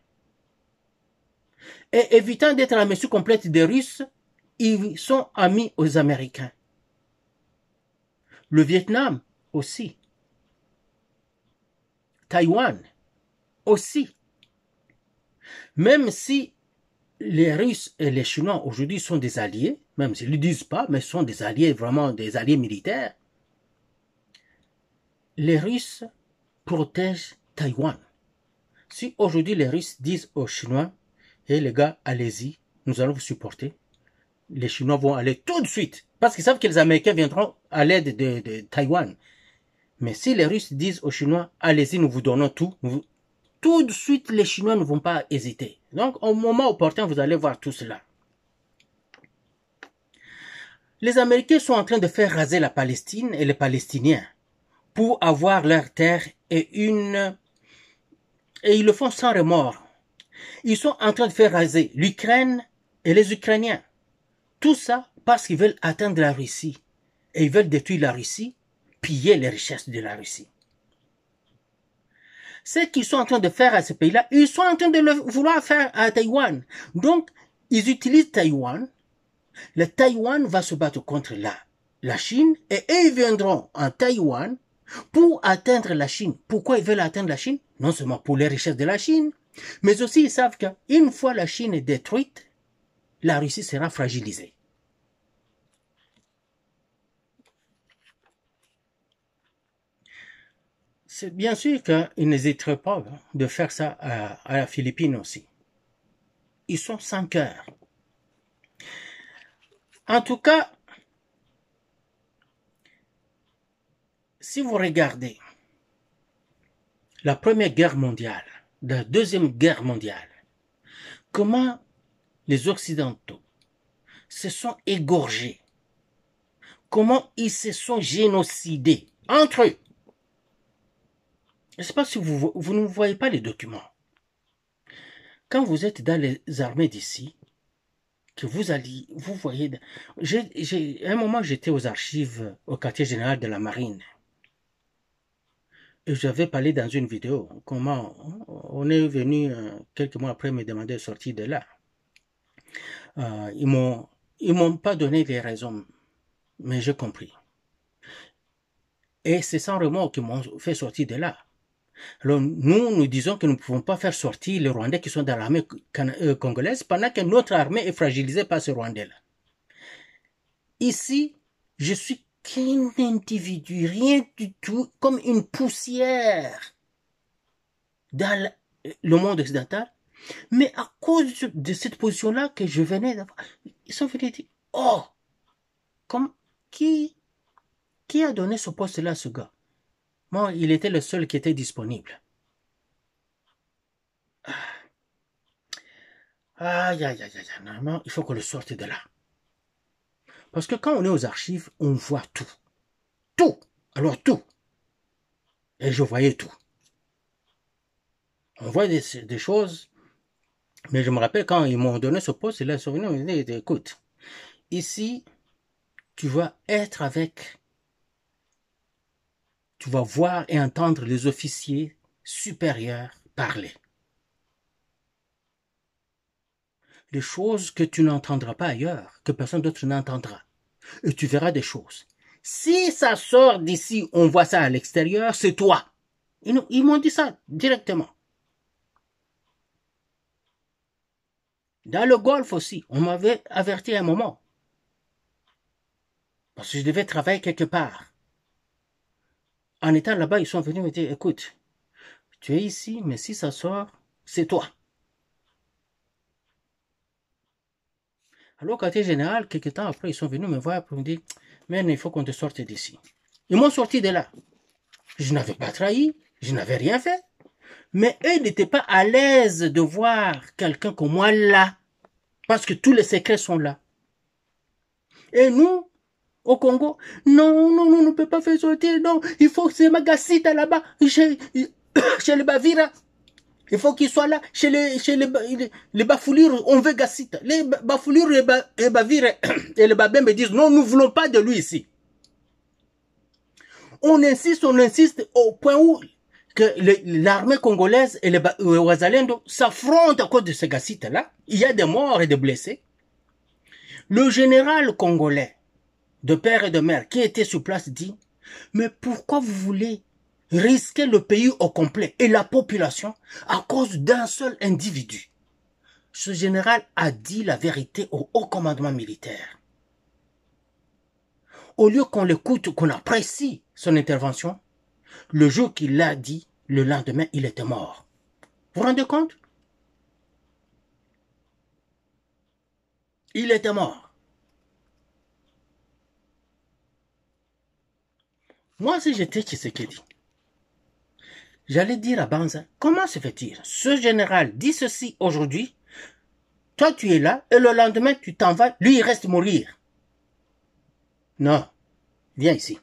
Et évitant d'être à la merci complète des Russes, ils sont amis aux Américains. Le Vietnam aussi. Taïwan aussi. Même si les Russes et les Chinois aujourd'hui sont des alliés, même s'ils ne le disent pas, mais sont des alliés, vraiment des alliés militaires. Les Russes protègent Taïwan. Si aujourd'hui les Russes disent aux Chinois, hey les gars, allez-y, nous allons vous supporter, les Chinois vont aller tout de suite, parce qu'ils savent que les Américains viendront à l'aide de Taïwan. Mais si les Russes disent aux Chinois, allez-y, nous vous donnons tout, tout de suite les Chinois ne vont pas hésiter. Donc au moment opportun, vous allez voir tout cela. Les Américains sont en train de faire raser la Palestine et les Palestiniens pour avoir leurs terres et ils le font sans remords. Ils sont en train de faire raser l'Ukraine et les Ukrainiens. Tout ça parce qu'ils veulent atteindre la Russie. Et ils veulent détruire la Russie, piller les richesses de la Russie. Ce qu'ils sont en train de faire à ce pays-là, ils sont en train de le vouloir faire à Taïwan. Donc, ils utilisent Taïwan. Le Taïwan va se battre contre la Chine et ils viendront en Taïwan pour atteindre la Chine. Pourquoi ils veulent atteindre la Chine? Non seulement pour les richesses de la Chine, mais aussi ils savent qu'une fois la Chine est détruite, la Russie sera fragilisée. C'est bien sûr qu'ils n'hésiteraient pas de faire ça à la Philippine aussi. Ils sont sans cœur. En tout cas, si vous regardez la Première Guerre mondiale, la Deuxième Guerre mondiale, comment les Occidentaux se sont égorgés, comment ils se sont génocidés entre eux. Je ne sais pas si vous ne voyez pas les documents. Quand vous êtes dans les armées d'ici, que vous voyez... À un moment, j'étais aux archives au quartier général de la Marine. Et j'avais parlé dans une vidéo comment on est venu quelques mois après me demander de sortir de là. Ils m'ont pas donné les raisons, mais j'ai compris. Et c'est sans remords qu'ils m'ont fait sortir de là. Alors nous disons que nous ne pouvons pas faire sortir les Rwandais qui sont dans l'armée congolaise pendant que notre armée est fragilisée par ce Rwandais-là. Ici, je suis qu'un individu, rien du tout, comme une poussière dans le monde occidental. Mais à cause de cette position-là que je venais d'avoir, ils sont venus dire, oh, qui a donné ce poste-là à ce gars? Moi, il était le seul qui était disponible. Aïe, aïe, aïe, aïe, normalement, il faut qu'on le sorte de là. Parce que quand on est aux archives, on voit tout. Tout. Alors tout. Et je voyais tout. On voit des choses. Mais je me rappelle quand ils m'ont donné ce poste, ils sont venus me dire, écoute, ici, tu vas être avec... Tu vas voir et entendre les officiers supérieurs parler. Des choses que tu n'entendras pas ailleurs, que personne d'autre n'entendra. Et tu verras des choses. Si ça sort d'ici, on voit ça à l'extérieur, c'est toi. Ils m'ont dit ça directement. Dans le golf aussi, on m'avait averti à un moment. Parce que je devais travailler quelque part. En étant là-bas, ils sont venus me dire, écoute, tu es ici, mais si ça sort, c'est toi. Alors, au quartier général, quelques temps après, ils sont venus me voir pour me dire, mais il faut qu'on te sorte d'ici. Ils m'ont sorti de là. Je n'avais pas trahi, je n'avais rien fait. Mais eux n'étaient pas à l'aise de voir quelqu'un comme moi là. Parce que tous les secrets sont là. Et nous, au Congo, non, on ne peut pas faire sortir, non, il faut que c'est Magasita là-bas, chez les Bavira. Il faut qu'il soit là, chez les Bafoulures, on veut Gassita. Les Bafoulures et Bavira et les Babins me disent, non, nous ne voulons pas de lui ici. On insiste au point où que l'armée congolaise et les Wazalendo s'affrontent à cause de ce Gassita-là. Il y a des morts et des blessés. Le général congolais, de père et de mère, qui était sur place, dit, mais pourquoi vous voulez risquer le pays au complet et la population à cause d'un seul individu? ce général a dit la vérité au haut commandement militaire. Au lieu qu'on l'écoute, qu'on apprécie son intervention, le jour qu'il l'a dit, le lendemain, il était mort. Vous vous rendez compte? Il était mort. Moi, si j'étais Tshisekedi, j'allais dire à Banza, comment se fait-il? Ce général dit ceci aujourd'hui, toi tu es là, et le lendemain tu t'en vas, lui il reste mourir. Non, viens ici.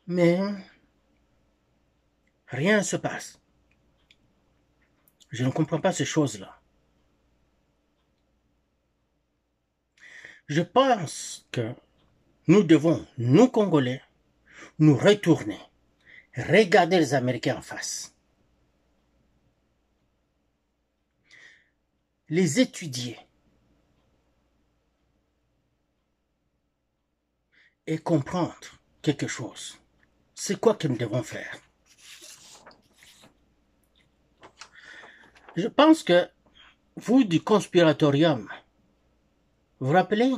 Mais rien ne se passe. Je ne comprends pas ces choses-là. Je pense que nous devons, nous Congolais, nous retourner, regarder les Américains en face, les étudier et comprendre quelque chose. C'est quoi que nous devons faire? Je pense que vous du conspiratorium, vous vous rappelez,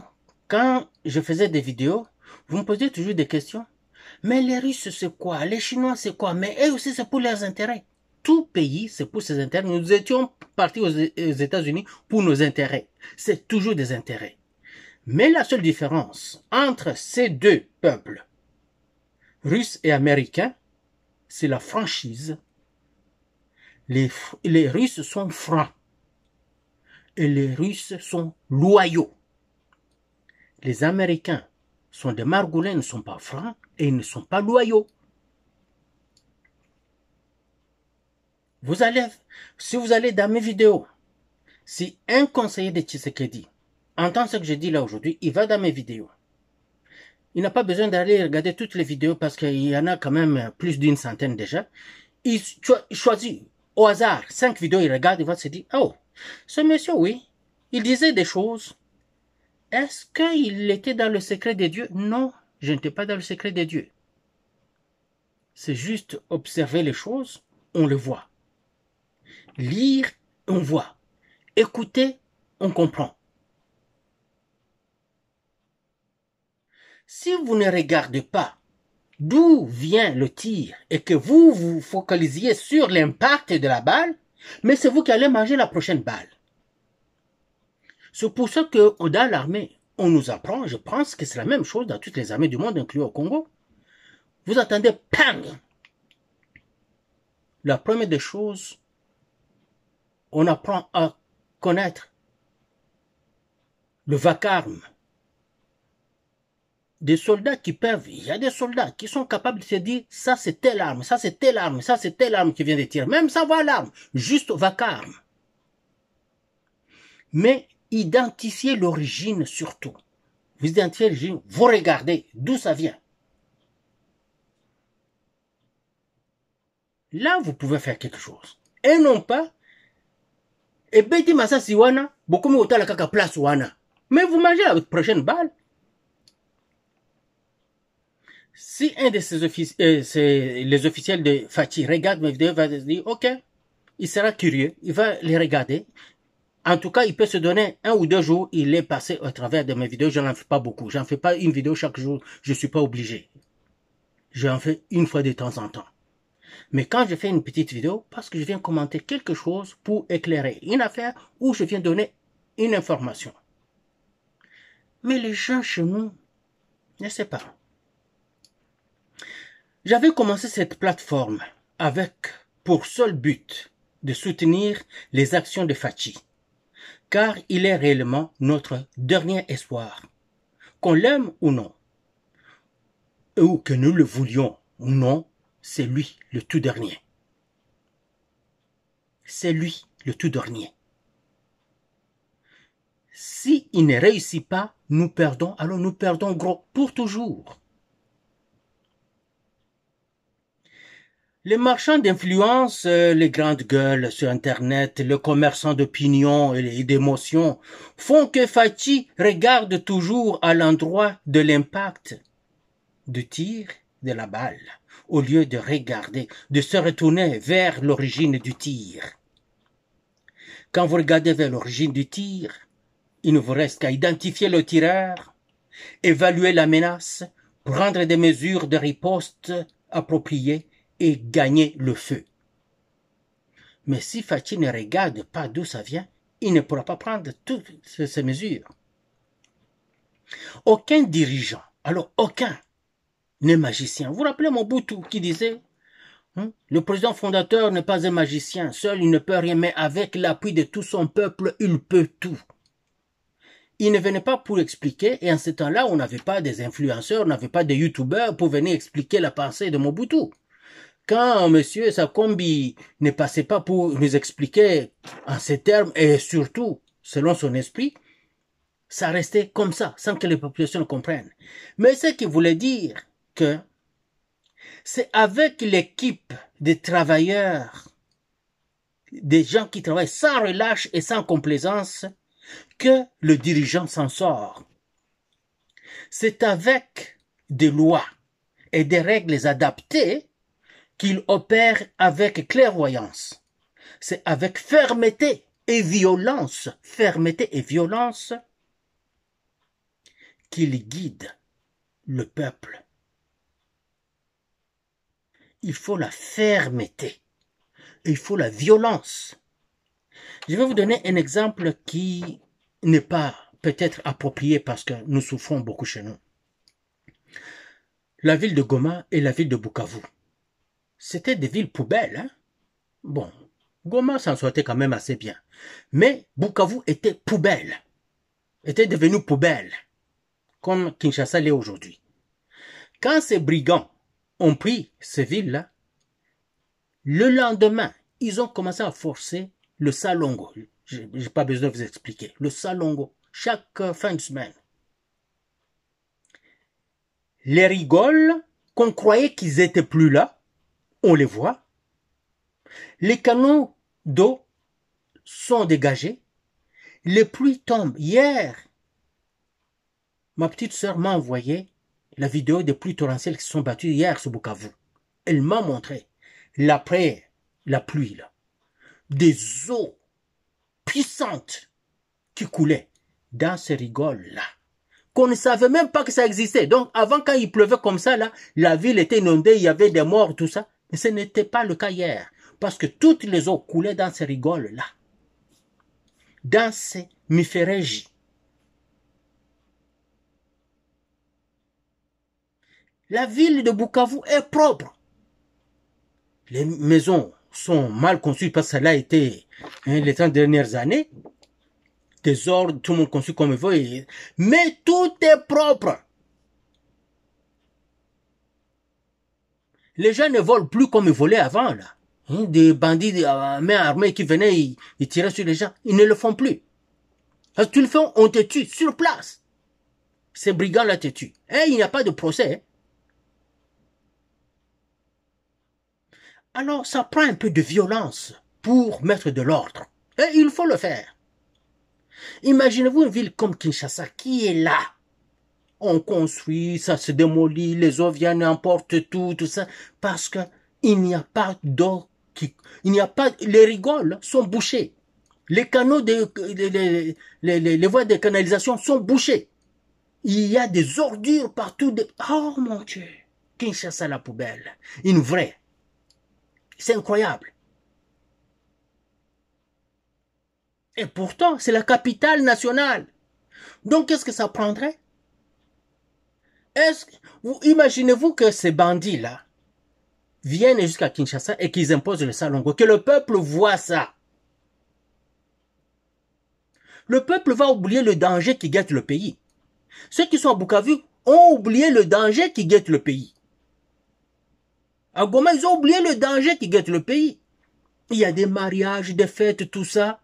quand je faisais des vidéos, vous me posiez toujours des questions. Mais les Russes, c'est quoi? Les Chinois, c'est quoi? Mais eux aussi, c'est pour leurs intérêts. Tout pays, c'est pour ses intérêts. Nous étions partis aux États-Unis pour nos intérêts. C'est toujours des intérêts. Mais la seule différence entre ces deux peuples, Russes et Américains, c'est la franchise. Les Russes sont francs. Et les Russes sont loyaux. Les Américains sont des margoulins, ne sont pas francs et ils ne sont pas loyaux. Si vous allez dans mes vidéos, si un conseiller de Tshisekedi entend ce que je dis là aujourd'hui, il va dans mes vidéos. Il n'a pas besoin d'aller regarder toutes les vidéos parce qu'il y en a quand même plus d'une centaine déjà. Il choisit au hasard 5 vidéos, il regarde, il va se dire, oh, ce monsieur, oui, il disait des choses. Est-ce qu'il était dans le secret des dieux? Non, je n'étais pas dans le secret des dieux. C'est juste observer les choses, on le voit. Lire, on voit. Écouter, on comprend. Si vous ne regardez pas d'où vient le tir et que vous vous focalisiez sur l'impact de la balle, mais c'est vous qui allez manger la prochaine balle. C'est pour ça que dans l'armée, on nous apprend, je pense que c'est la même chose dans toutes les armées du monde, inclus au Congo. Vous entendez pang. La première des choses, on apprend à connaître le vacarme. Des soldats qui peuvent, il y a des soldats qui sont capables de se dire, ça c'est telle arme, ça c'est telle arme, ça c'est telle arme qui vient de tirer, même savoir l'arme, juste au vacarme. Mais identifiez l'origine surtout. Vous identifiez l'origine, vous regardez d'où ça vient. Là, vous pouvez faire quelque chose. Et non pas, et beti masa siwana, beaucoup me la kaka place wana. Mais vous mangez la prochaine balle. Si un de les officiels de Fachi regarde mes vidéos, il va se dire, ok, il sera curieux, il va les regarder. En tout cas, il peut se donner 1 ou 2 jours, il est passé au travers de mes vidéos, je n'en fais pas beaucoup. J'en fais pas une vidéo chaque jour, je suis pas obligé. J'en fais une fois de temps en temps. Mais quand je fais une petite vidéo, parce que je viens commenter quelque chose pour éclairer une affaire ou je viens donner une information. Mais les gens chez nous, je ne sais pas. J'avais commencé cette plateforme avec pour seul but de soutenir les actions de Fachi, car il est réellement notre dernier espoir. Qu'on l'aime ou non, ou que nous le voulions ou non, c'est lui le tout dernier. C'est lui le tout dernier. Si il ne réussit pas, nous perdons, alors nous perdons gros pour toujours. Les marchands d'influence, les grandes gueules sur Internet, les commerçants d'opinion et d'émotions font que Fachi regarde toujours à l'endroit de l'impact du tir de la balle, au lieu de regarder, de se retourner vers l'origine du tir. Quand vous regardez vers l'origine du tir, il ne vous reste qu'à identifier le tireur, évaluer la menace, prendre des mesures de riposte appropriées et gagner le feu. Mais si Fatih ne regarde pas d'où ça vient, il ne pourra pas prendre toutes ces mesures. Aucun dirigeant, alors aucun, n'est magicien. Vous vous rappelez Mobutu qui disait le président fondateur n'est pas un magicien, seul il ne peut rien, mais avec l'appui de tout son peuple, il peut tout. Il ne venait pas pour expliquer, et en ce temps-là, on n'avait pas des influenceurs, on n'avait pas de youtubeurs pour venir expliquer la pensée de Mobutu. Quand M. Sakombi ne passait pas pour nous expliquer en ces termes, et surtout, selon son esprit, ça restait comme ça, sans que les populations le comprennent. Mais ce qu'il voulait dire que c'est avec l'équipe des travailleurs, des gens qui travaillent sans relâche et sans complaisance, que le dirigeant s'en sort. C'est avec des lois et des règles adaptées qu'il opère avec clairvoyance. C'est avec fermeté et violence, qu'il guide le peuple. Il faut la fermeté, il faut la violence. Je vais vous donner un exemple qui n'est pas peut-être approprié parce que nous souffrons beaucoup chez nous. La ville de Goma et la ville de Bukavu. C'était des villes poubelles. Hein? Bon, Goma s'en sortait quand même assez bien. Mais Bukavu était poubelle. Était devenu poubelle. Comme Kinshasa l'est aujourd'hui. Quand ces brigands ont pris ces villes-là, le lendemain, ils ont commencé à forcer le salongo. Je n'ai pas besoin de vous expliquer. Le salongo, chaque fin de semaine. Les rigoles, qu'on croyait qu'ils n'étaient plus là, on les voit. Les canaux d'eau sont dégagés. Les pluies tombent. Hier, ma petite sœur m'a envoyé la vidéo des pluies torrentielles qui se sont battues hier sur Bukavu. Elle m'a montré l'après la pluie, là, des eaux puissantes qui coulaient dans ces rigoles-là, qu'on ne savait même pas que ça existait. Donc, avant, quand il pleuvait comme ça, là, la ville était inondée, il y avait des morts, tout ça. Mais ce n'était pas le cas hier, parce que toutes les eaux coulaient dans ces rigoles-là, dans ces miferégies. La ville de Bukavu est propre. Les maisons sont mal conçues parce que ça a été les 30 dernières années. Désordre, tout le monde conçu comme il veut. Mais tout est propre. Les gens ne volent plus comme ils volaient avant, là. Des bandits à main armée qui venaient, ils tiraient sur les gens. Ils ne le font plus. Parce que tu le fais, on te tue sur place. Ces brigands-là te tuent. Et il n'y a pas de procès. Hein. Alors, ça prend un peu de violence pour mettre de l'ordre. Et il faut le faire. Imaginez-vous une ville comme Kinshasa qui est là. On construit, ça se démolit, les eaux viennent, emportent tout, tout ça. Parce que il n'y a pas d'eau il n'y a pas, les rigoles sont bouchées. Les canaux, les voies de canalisation sont bouchées. Il y a des ordures partout. Oh mon Dieu. Kinshasa la poubelle. Une vraie. C'est incroyable. Et pourtant, c'est la capitale nationale. Donc, qu'est-ce que ça prendrait? Imaginez-vous que ces bandits-là viennent jusqu'à Kinshasa et qu'ils imposent le salongo, que le peuple voit ça. Le peuple va oublier le danger qui guette le pays. Ceux qui sont à Bukavu ont oublié le danger qui guette le pays. À Goma, ils ont oublié le danger qui guette le pays. Il y a des mariages, des fêtes, tout ça.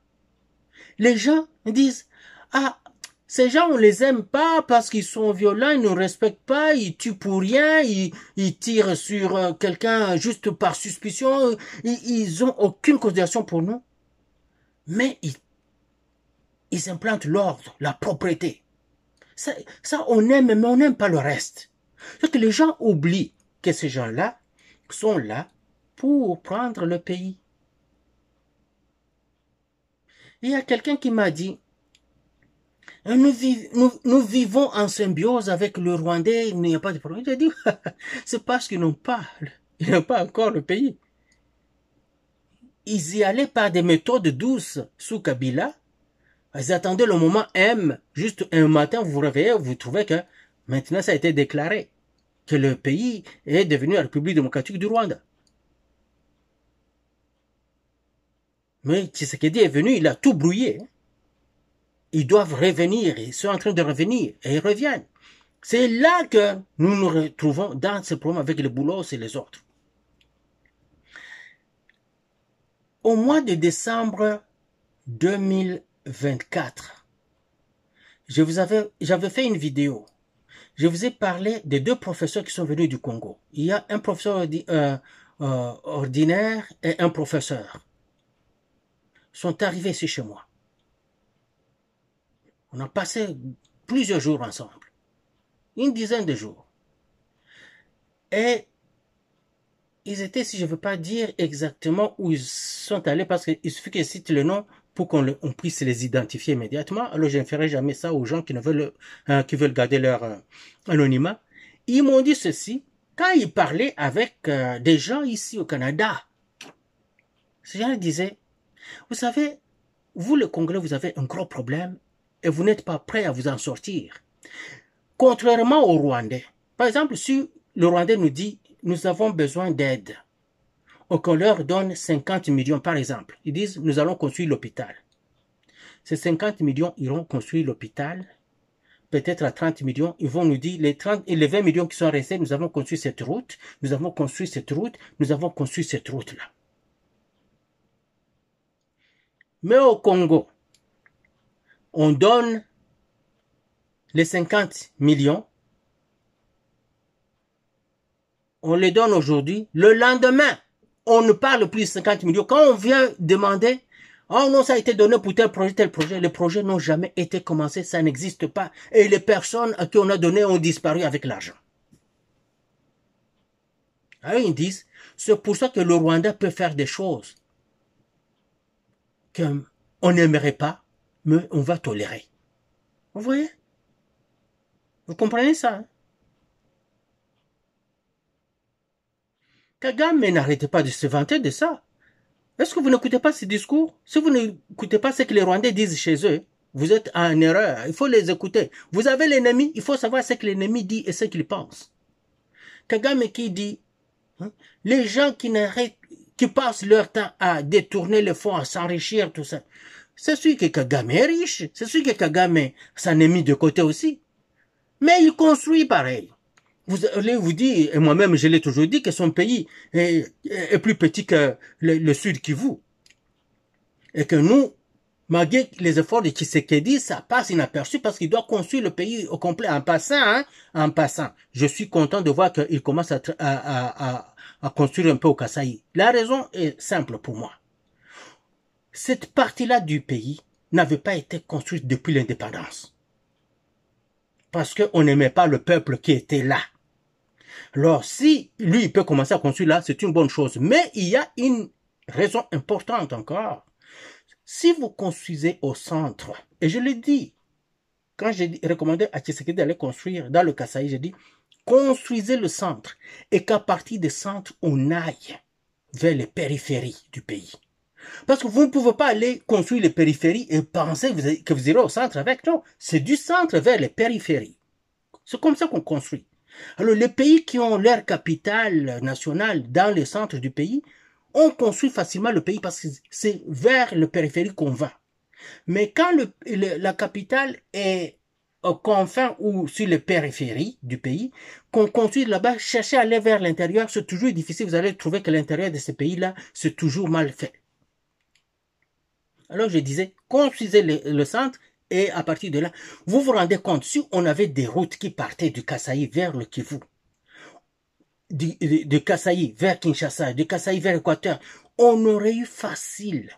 Les gens disent, ah, ces gens, on les aime pas parce qu'ils sont violents, ils ne nous respectent pas, ils tuent pour rien, ils tirent sur quelqu'un juste par suspicion, ils ont aucune considération pour nous. Mais ils implantent l'ordre, la propreté. Ça, on aime, mais on n'aime pas le reste. C'est que les gens oublient que ces gens-là sont là pour prendre le pays. Il y a quelqu'un qui m'a dit, nous vivons en symbiose avec le Rwandais, il n'y a pas de problème. J'ai dit, c'est parce qu'ils n'ont pas encore le pays. Ils y allaient par des méthodes douces sous Kabila. Ils attendaient le moment M. Juste un matin, vous vous réveillez, vous trouvez que maintenant ça a été déclaré que le pays est devenu la République démocratique du Rwanda. Mais Tshisekedi est venu, il a tout brouillé. Ils doivent revenir, ils sont en train de revenir, et ils reviennent. C'est là que nous nous retrouvons dans ce problème avec les Boulos et les autres. Au mois de décembre 2024, j'avais fait une vidéo. Je vous ai parlé des 2 professeurs qui sont venus du Congo. Il y a un professeur ordinaire et un professeur. Ils sont arrivés ici chez moi. On a passé plusieurs jours ensemble. Une dizaine de jours. Et ils étaient, si je ne veux pas dire exactement où ils sont allés, parce qu'il suffit qu'ils citent le nom pour qu'on puisse les identifier immédiatement. Alors je ne ferai jamais ça aux gens qui veulent garder leur anonymat. Ils m'ont dit ceci, quand ils parlaient avec des gens ici au Canada. Ces gens disaient, vous savez, vous les Congolais, vous avez un gros problème et vous n'êtes pas prêts à vous en sortir. Contrairement aux Rwandais. Par exemple, si le Rwandais nous dit, nous avons besoin d'aide, ou qu'on leur donne 50 millions par exemple, ils disent, nous allons construire l'hôpital. Ces 50 millions iront construire l'hôpital, peut-être à 30 millions, ils vont nous dire, les 20 millions qui sont restés, nous avons construit cette route, nous avons construit cette route, nous avons construit cette route-là. Mais au Congo, on donne les 50 millions, on les donne aujourd'hui, le lendemain, on ne parle plus de 50 millions. Quand on vient demander, oh non, ça a été donné pour tel projet, les projets n'ont jamais été commencés, ça n'existe pas. Et les personnes à qui on a donné ont disparu avec l'argent. Alors ils disent, c'est pour ça que le Rwanda peut faire des choses qu'on n'aimerait pas, mais on va tolérer. Vous voyez? Vous comprenez ça? Hein? Kagame, n'arrêtez pas de se vanter de ça. Est-ce que vous n'écoutez pas ces discours? Si vous n'écoutez pas ce que les Rwandais disent chez eux, vous êtes en erreur. Il faut les écouter. Vous avez l'ennemi, il faut savoir ce que l'ennemi dit et ce qu'il pense. Kagame qui dit, hein, les gens qui passent leur temps à détourner les fonds, à s'enrichir, tout ça, c'est sûr que Kagame est riche, c'est sûr que Kagame s'en est mis de côté aussi. Mais il construit pareil. Vous allez vous dire, et moi-même je l'ai toujours dit, que son pays est plus petit que le Sud Kivu. Et que nous, malgré les efforts de Tshisekedi, ça passe inaperçu parce qu'il doit construire le pays au complet. En passant, je suis content de voir qu'il commence à construire un peu au Kasaï. La raison est simple pour moi. Cette partie-là du pays n'avait pas été construite depuis l'indépendance. Parce qu'on n'aimait pas le peuple qui était là. Alors, si lui, il peut commencer à construire là, c'est une bonne chose. Mais il y a une raison importante encore. Si vous construisez au centre, et je l'ai dit, quand j'ai recommandé à Tshisekedi d'aller construire dans le Kasaï, j'ai dit, construisez le centre, et qu'à partir du centre, on aille vers les périphéries du pays. Parce que vous ne pouvez pas aller construire les périphéries et penser que vous irez au centre avec. Non, c'est du centre vers les périphéries. C'est comme ça qu'on construit. Alors, les pays qui ont leur capitale nationale dans le centre du pays, on construit facilement le pays parce que c'est vers le périphérie qu'on va. Mais quand la capitale est aux confins ou sur les périphéries du pays, qu'on construit là-bas, chercher à aller vers l'intérieur, c'est toujours difficile. Vous allez trouver que l'intérieur de ces pays-là, c'est toujours mal fait. Alors je disais, construisez le centre et à partir de là, vous vous rendez compte, si on avait des routes qui partaient du Kasaï vers le Kivu, de Kasaï vers Kinshasa, de Kasaï vers l'Équateur, on aurait eu facile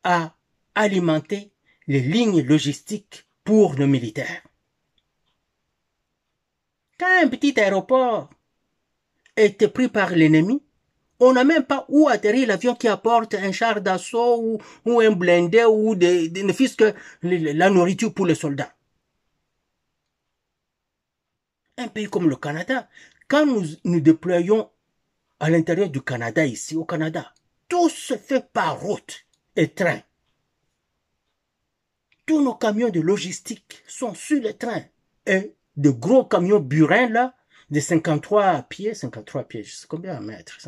à alimenter les lignes logistiques pour nos militaires. Quand un petit aéroport était pris par l'ennemi, On n'a même pas où atterrir l'avion qui apporte un char d'assaut ou un blindé ou ne fût-ce que la nourriture pour les soldats. Un pays comme le Canada, quand nous déployons à l'intérieur du Canada, ici au Canada, tout se fait par route et train. Tous nos camions de logistique sont sur les trains. Et de gros camions burins, là, de 53 pieds, je sais combien de mètres,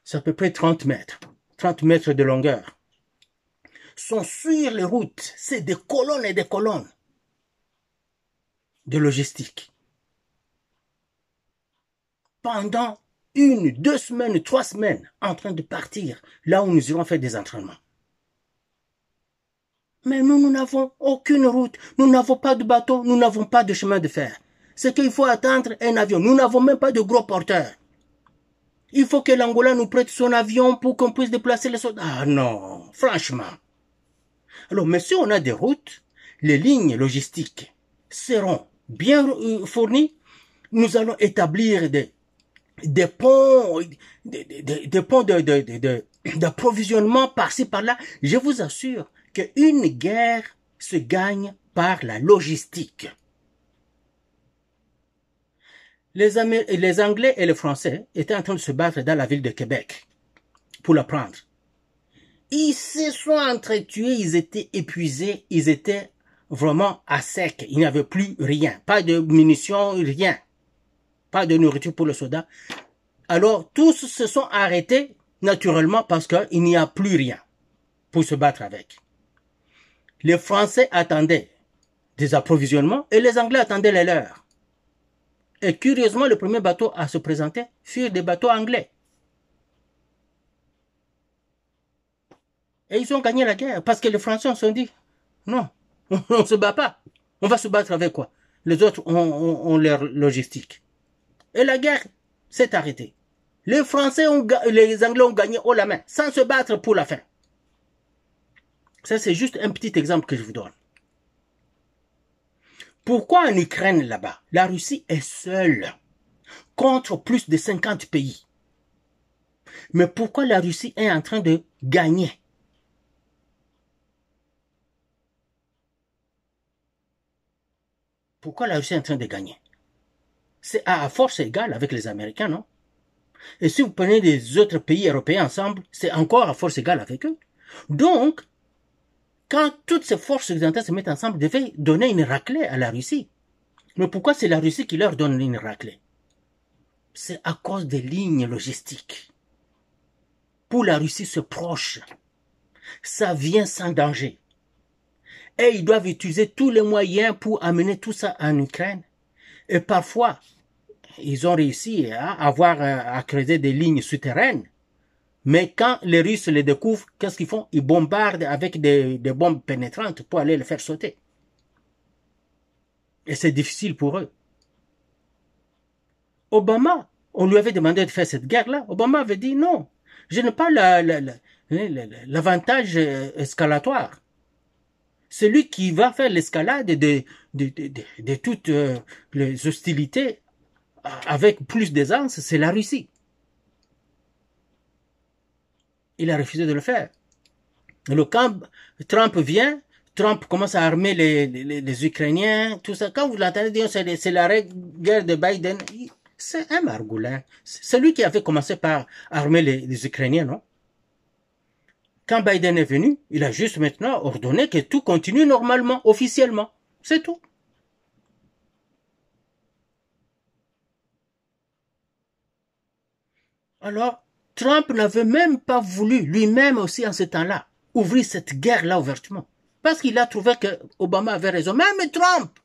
c'est à peu près 30 mètres de longueur, sont sur les routes. C'est des colonnes et des colonnes de logistique. Pendant 1, 2 semaines, 3 semaines, en train de partir, là où nous irons faire des entraînements. Mais nous n'avons aucune route, nous n'avons pas de bateau, nous n'avons pas de chemin de fer. C'est qu'il faut attendre un avion. Nous n'avons même pas de gros porteurs. Il faut que l'Angola nous prête son avion pour qu'on puisse déplacer les soldats. Ah non, franchement. Alors, mais si on a des routes, les lignes logistiques seront bien fournies. Nous allons établir des ponts, des ponts d'approvisionnement par-ci, par-là. Je vous assure qu'une guerre se gagne par la logistique. Les Anglais et les Français étaient en train de se battre dans la ville de Québec pour la prendre. Ils se sont entretués, ils étaient épuisés, ils étaient vraiment à sec. Il n'y avait plus rien, pas de munitions, rien. Pas de nourriture pour les soldats. Alors, tous se sont arrêtés naturellement parce qu'il n'y a plus rien pour se battre avec. Les Français attendaient des approvisionnements et les Anglais attendaient les leurs. Et curieusement, le premier bateau à se présenter furent des bateaux anglais. Et ils ont gagné la guerre parce que les Français se sont dit, non, on ne se bat pas. On va se battre avec quoi? Les autres ont leur logistique. Et la guerre s'est arrêtée. Les Anglais ont gagné haut la main, sans se battre pour la fin. Ça, c'est juste un petit exemple que je vous donne. Pourquoi en Ukraine, là-bas, la Russie est seule contre plus de 50 pays? Mais pourquoi la Russie est en train de gagner? Pourquoi la Russie est en train de gagner? C'est à force égale avec les Américains, non? Et si vous prenez les autres pays européens ensemble, c'est encore à force égale avec eux. Donc, quand toutes ces forces occidentales se mettent ensemble, devaient donner une raclée à la Russie. Mais pourquoi c'est la Russie qui leur donne une raclée? C'est à cause des lignes logistiques. Pour la Russie, c'est proche. Ça vient sans danger. Et ils doivent utiliser tous les moyens pour amener tout ça en Ukraine. Et parfois, ils ont réussi à creuser des lignes souterraines. Mais quand les Russes les découvrent, qu'est-ce qu'ils font? Ils bombardent avec des bombes pénétrantes pour aller les faire sauter. Et c'est difficile pour eux. Obama, on lui avait demandé de faire cette guerre-là. Obama avait dit non, je n'ai pas l'avantage escalatoire. Celui qui va faire l'escalade de toutes les hostilités avec plus d'aisance, c'est la Russie. Il a refusé de le faire. Alors quand Trump vient, Trump commence à armer les Ukrainiens, tout ça. Quand vous l'entendez dire c'est la guerre de Biden, c'est un margoulin. C'est lui qui avait commencé par armer les Ukrainiens, non? Quand Biden est venu, il a juste maintenant ordonné que tout continue normalement, officiellement. C'est tout. Alors, Trump n'avait même pas voulu, lui-même aussi en ce temps-là, ouvrir cette guerre-là ouvertement. Parce qu'il a trouvé que Obama avait raison. Même Trump!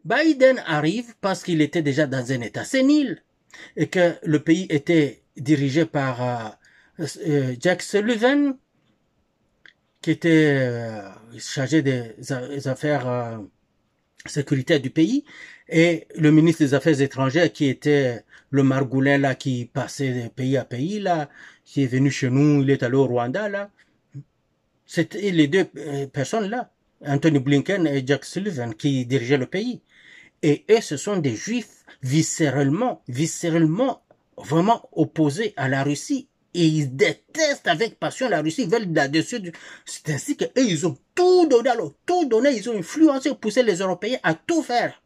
Biden arrive parce qu'il était déjà dans un état sénile et que le pays était dirigé par Jack Sullivan, qui était chargé des affaires sécuritaires du pays, et le ministre des Affaires étrangères qui était le margoulin là qui passait de pays à pays là, qui est venu chez nous, il est allé au Rwanda là. C'était les deux personnes là, Anthony Blinken et Jack Sullivan, qui dirigeaient le pays. Et eux, ce sont des juifs viscéralement, vraiment opposés à la Russie. Et ils détestent avec passion la Russie, ils veulent là-dessus. C'est ainsi qu'eux, ils ont tout donné, alors tout donné, ils ont influencé, poussé les Européens à tout faire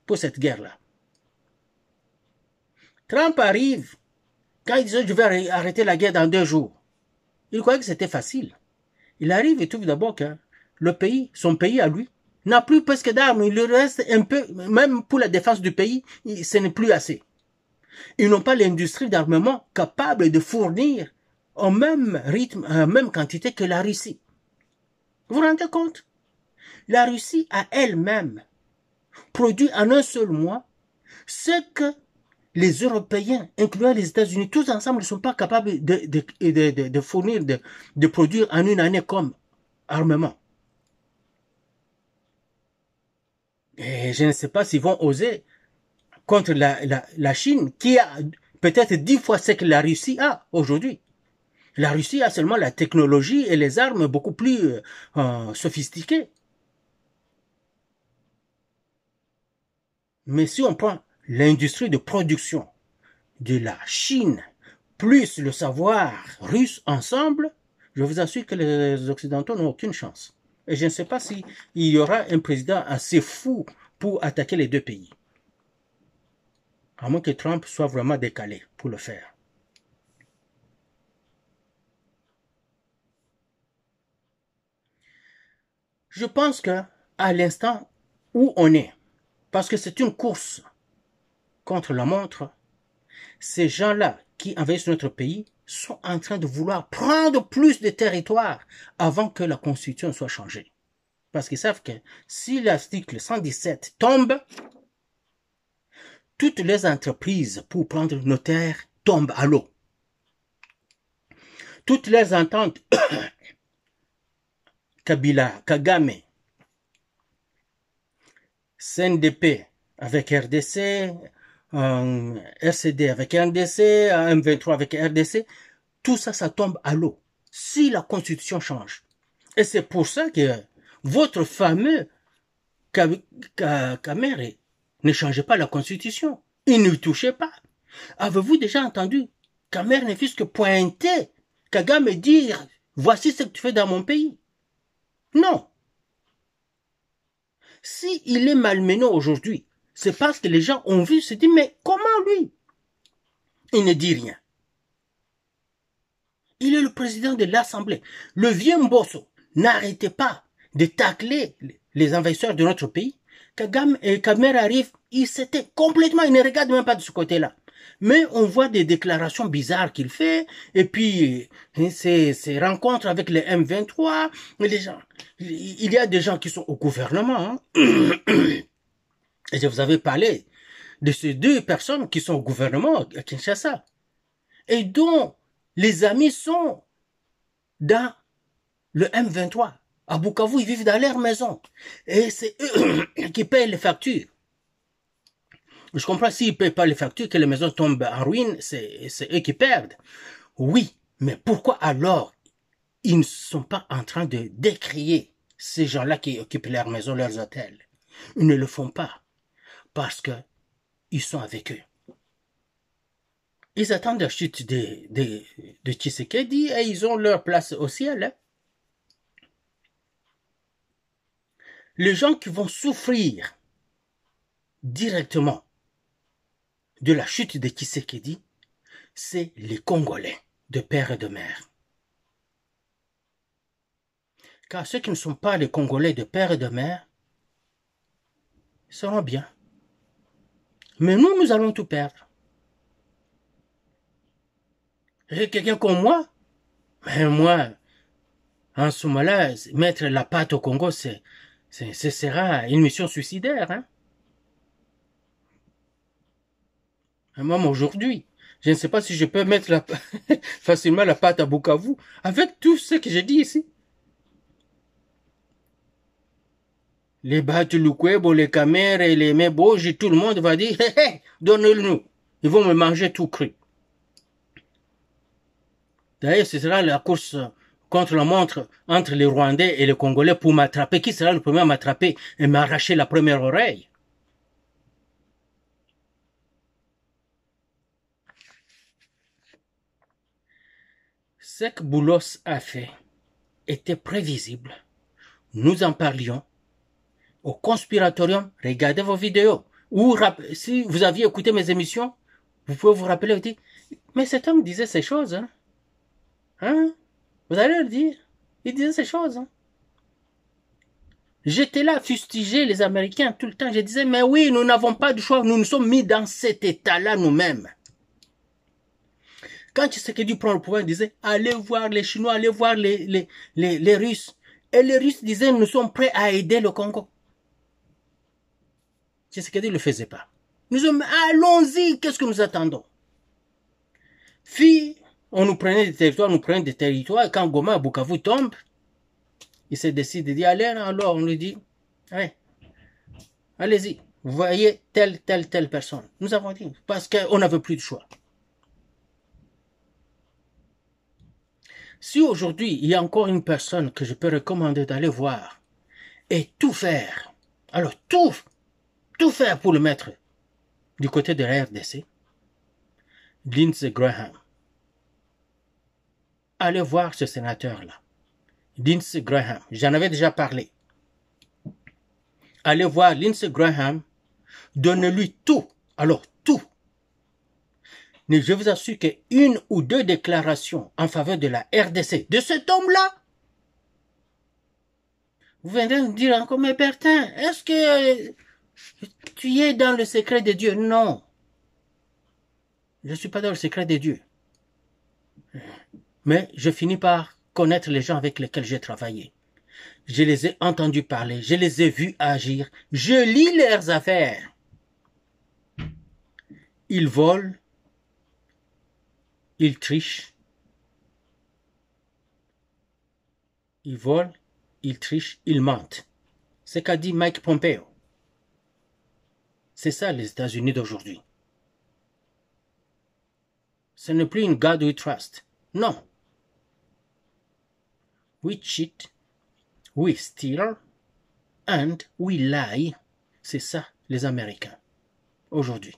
pour cette guerre-là. Trump arrive, quand il dit je vais arrêter la guerre dans 2 jours, il croyait que c'était facile. Il arrive et trouve d'abord que le pays, son pays à lui, n'a plus presque d'armes. Il lui reste un peu, même pour la défense du pays, ce n'est plus assez. Ils n'ont pas l'industrie d'armement capable de fournir au même rythme, à la même quantité que la Russie. Vous vous rendez compte? La Russie a elle-même produit en un seul mois ce que les Européens, incluant les États-Unis, tous ensemble ne sont pas capables de fournir, de produire en une année comme armement. Et je ne sais pas s'ils vont oser contre la Chine, qui a peut-être 10 fois ce que la Russie a aujourd'hui. La Russie a seulement la technologie et les armes beaucoup plus sophistiquées. Mais si on prend l'industrie de production de la Chine plus le savoir russe ensemble, je vous assure que les Occidentaux n'ont aucune chance. Et je ne sais pas s'il y aura un président assez fou pour attaquer les 2 pays. À moins que Trump soit vraiment décalé pour le faire. Je pense que à l'instant où on est, parce que c'est une course contre la montre, ces gens-là qui envahissent notre pays sont en train de vouloir prendre plus de territoire avant que la Constitution soit changée. Parce qu'ils savent que si l'article 117 tombe, toutes les entreprises pour prendre nos terres tombent à l'eau. Toutes les ententes Kabila, Kagame, CNDP avec RDC, RCD avec RDC, M23 avec RDC, tout ça, ça tombe à l'eau si la Constitution change. Et c'est pour ça que votre fameux Kamere ne changeait pas la Constitution. Il ne touchait pas. Avez-vous déjà entendu Kamere ne fût que pointer Kagame et dire « Voici ce que tu fais dans mon pays ». Non. Si il est malmené aujourd'hui, c'est parce que les gens ont vu, se disent, mais comment lui? Il ne dit rien. Il est le président de l'Assemblée. Le vieux Mbosso n'arrêtait pas de tacler les envahisseurs de notre pays. Kagame et Kamere arrivent, il ne regarde même pas de ce côté-là. Mais on voit des déclarations bizarres qu'il fait, et puis ces rencontres avec les M23, les gens, il y a des gens qui sont au gouvernement, hein. Et je vous avais parlé de ces 2 personnes qui sont au gouvernement à Kinshasa, et dont les amis sont dans le M23. À Bukavu, ils vivent dans leur maison, et c'est eux qui payent les factures. Je comprends s'ils ne payent pas les factures, que les maisons tombent en ruine, c'est eux qui perdent. Oui, mais pourquoi alors ils ne sont pas en train de décrier ces gens-là qui occupent leurs maisons, leurs hôtels? Ils ne le font pas parce que ils sont avec eux. Ils attendent la chute de Tshisekedi et ils ont leur place au ciel. Hein? Les gens qui vont souffrir directement de la chute de Tshisekedi, c'est les Congolais de père et de mère. Car ceux qui ne sont pas les Congolais de père et de mère seront bien. Mais nous allons tout perdre. Et quelqu'un comme moi, mais moi, en ce moment-là, mettre la patte au Congo, ce sera une mission suicidaire, hein. Même aujourd'hui, je ne sais pas si je peux mettre facilement la patte à Bukavu avec tout ce que j'ai dit ici. Les Batulukwebo, les Kamere et les Meboji, tout le monde va dire « Hé, donnez-le-nous ». Ils vont me manger tout cru. D'ailleurs, ce sera la course contre la montre entre les Rwandais et les Congolais pour m'attraper. Qui sera le premier à m'attraper et m'arracher la première oreille? Ce que Boulos a fait était prévisible. Nous en parlions au conspiratorium. Regardez vos vidéos. Ou si vous aviez écouté mes émissions, vous pouvez vous rappeler et dire, mais cet homme disait ces choses. Hein? Vous allez le dire. Il disait ces choses. J'étais là à fustiger les Américains tout le temps. Je disais, mais oui, nous n'avons pas de choix. Nous nous sommes mis dans cet état-là nous-mêmes. Quand Tshisekedi prend le pouvoir, il disait, allez voir les Chinois, allez voir les Russes. Et les Russes disaient, nous sommes prêts à aider le Congo. Tshisekedi ne le faisait pas. Nous sommes, allons-y, qu'est-ce que nous attendons? On nous prenait des territoires, et quand Goma, Bukavu tombe, il se décide de dire, allez, alors on lui dit, ouais, allez-y, vous voyez telle personne. Nous avons dit, parce qu'on n'avait plus de choix. Si aujourd'hui, il y a encore une personne que je peux recommander d'aller voir et tout faire, alors tout faire pour le mettre du côté de la RDC, Lindsey Graham. Allez voir ce sénateur-là. Lindsey Graham, j'en avais déjà parlé. Allez voir Lindsey Graham, donnez-lui tout, alors tout. Mais je vous assure qu'une ou deux déclarations en faveur de la RDC, de cet homme-là, vous venez de dire encore, mais Bertin, est-ce que tu es dans le secret de Dieu? Non. Je ne suis pas dans le secret de Dieu. Mais je finis par connaître les gens avec lesquels j'ai travaillé. Je les ai entendus parler, je les ai vus agir, je lis leurs affaires. Ils volent, ils trichent. Ils volent, ils trichent, ils mentent. C'est qu'a dit Mike Pompeo. C'est ça les États-Unis d'aujourd'hui. Ce n'est plus une God we trust. Non. We cheat, we steal, and we lie. C'est ça les Américains aujourd'hui.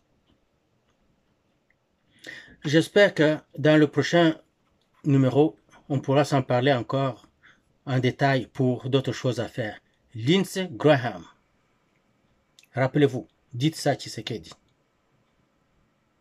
J'espère que dans le prochain numéro, on pourra s'en parler encore en détail pour d'autres choses à faire. Lindsey Graham. Rappelez-vous, dites ça Tshisekedi.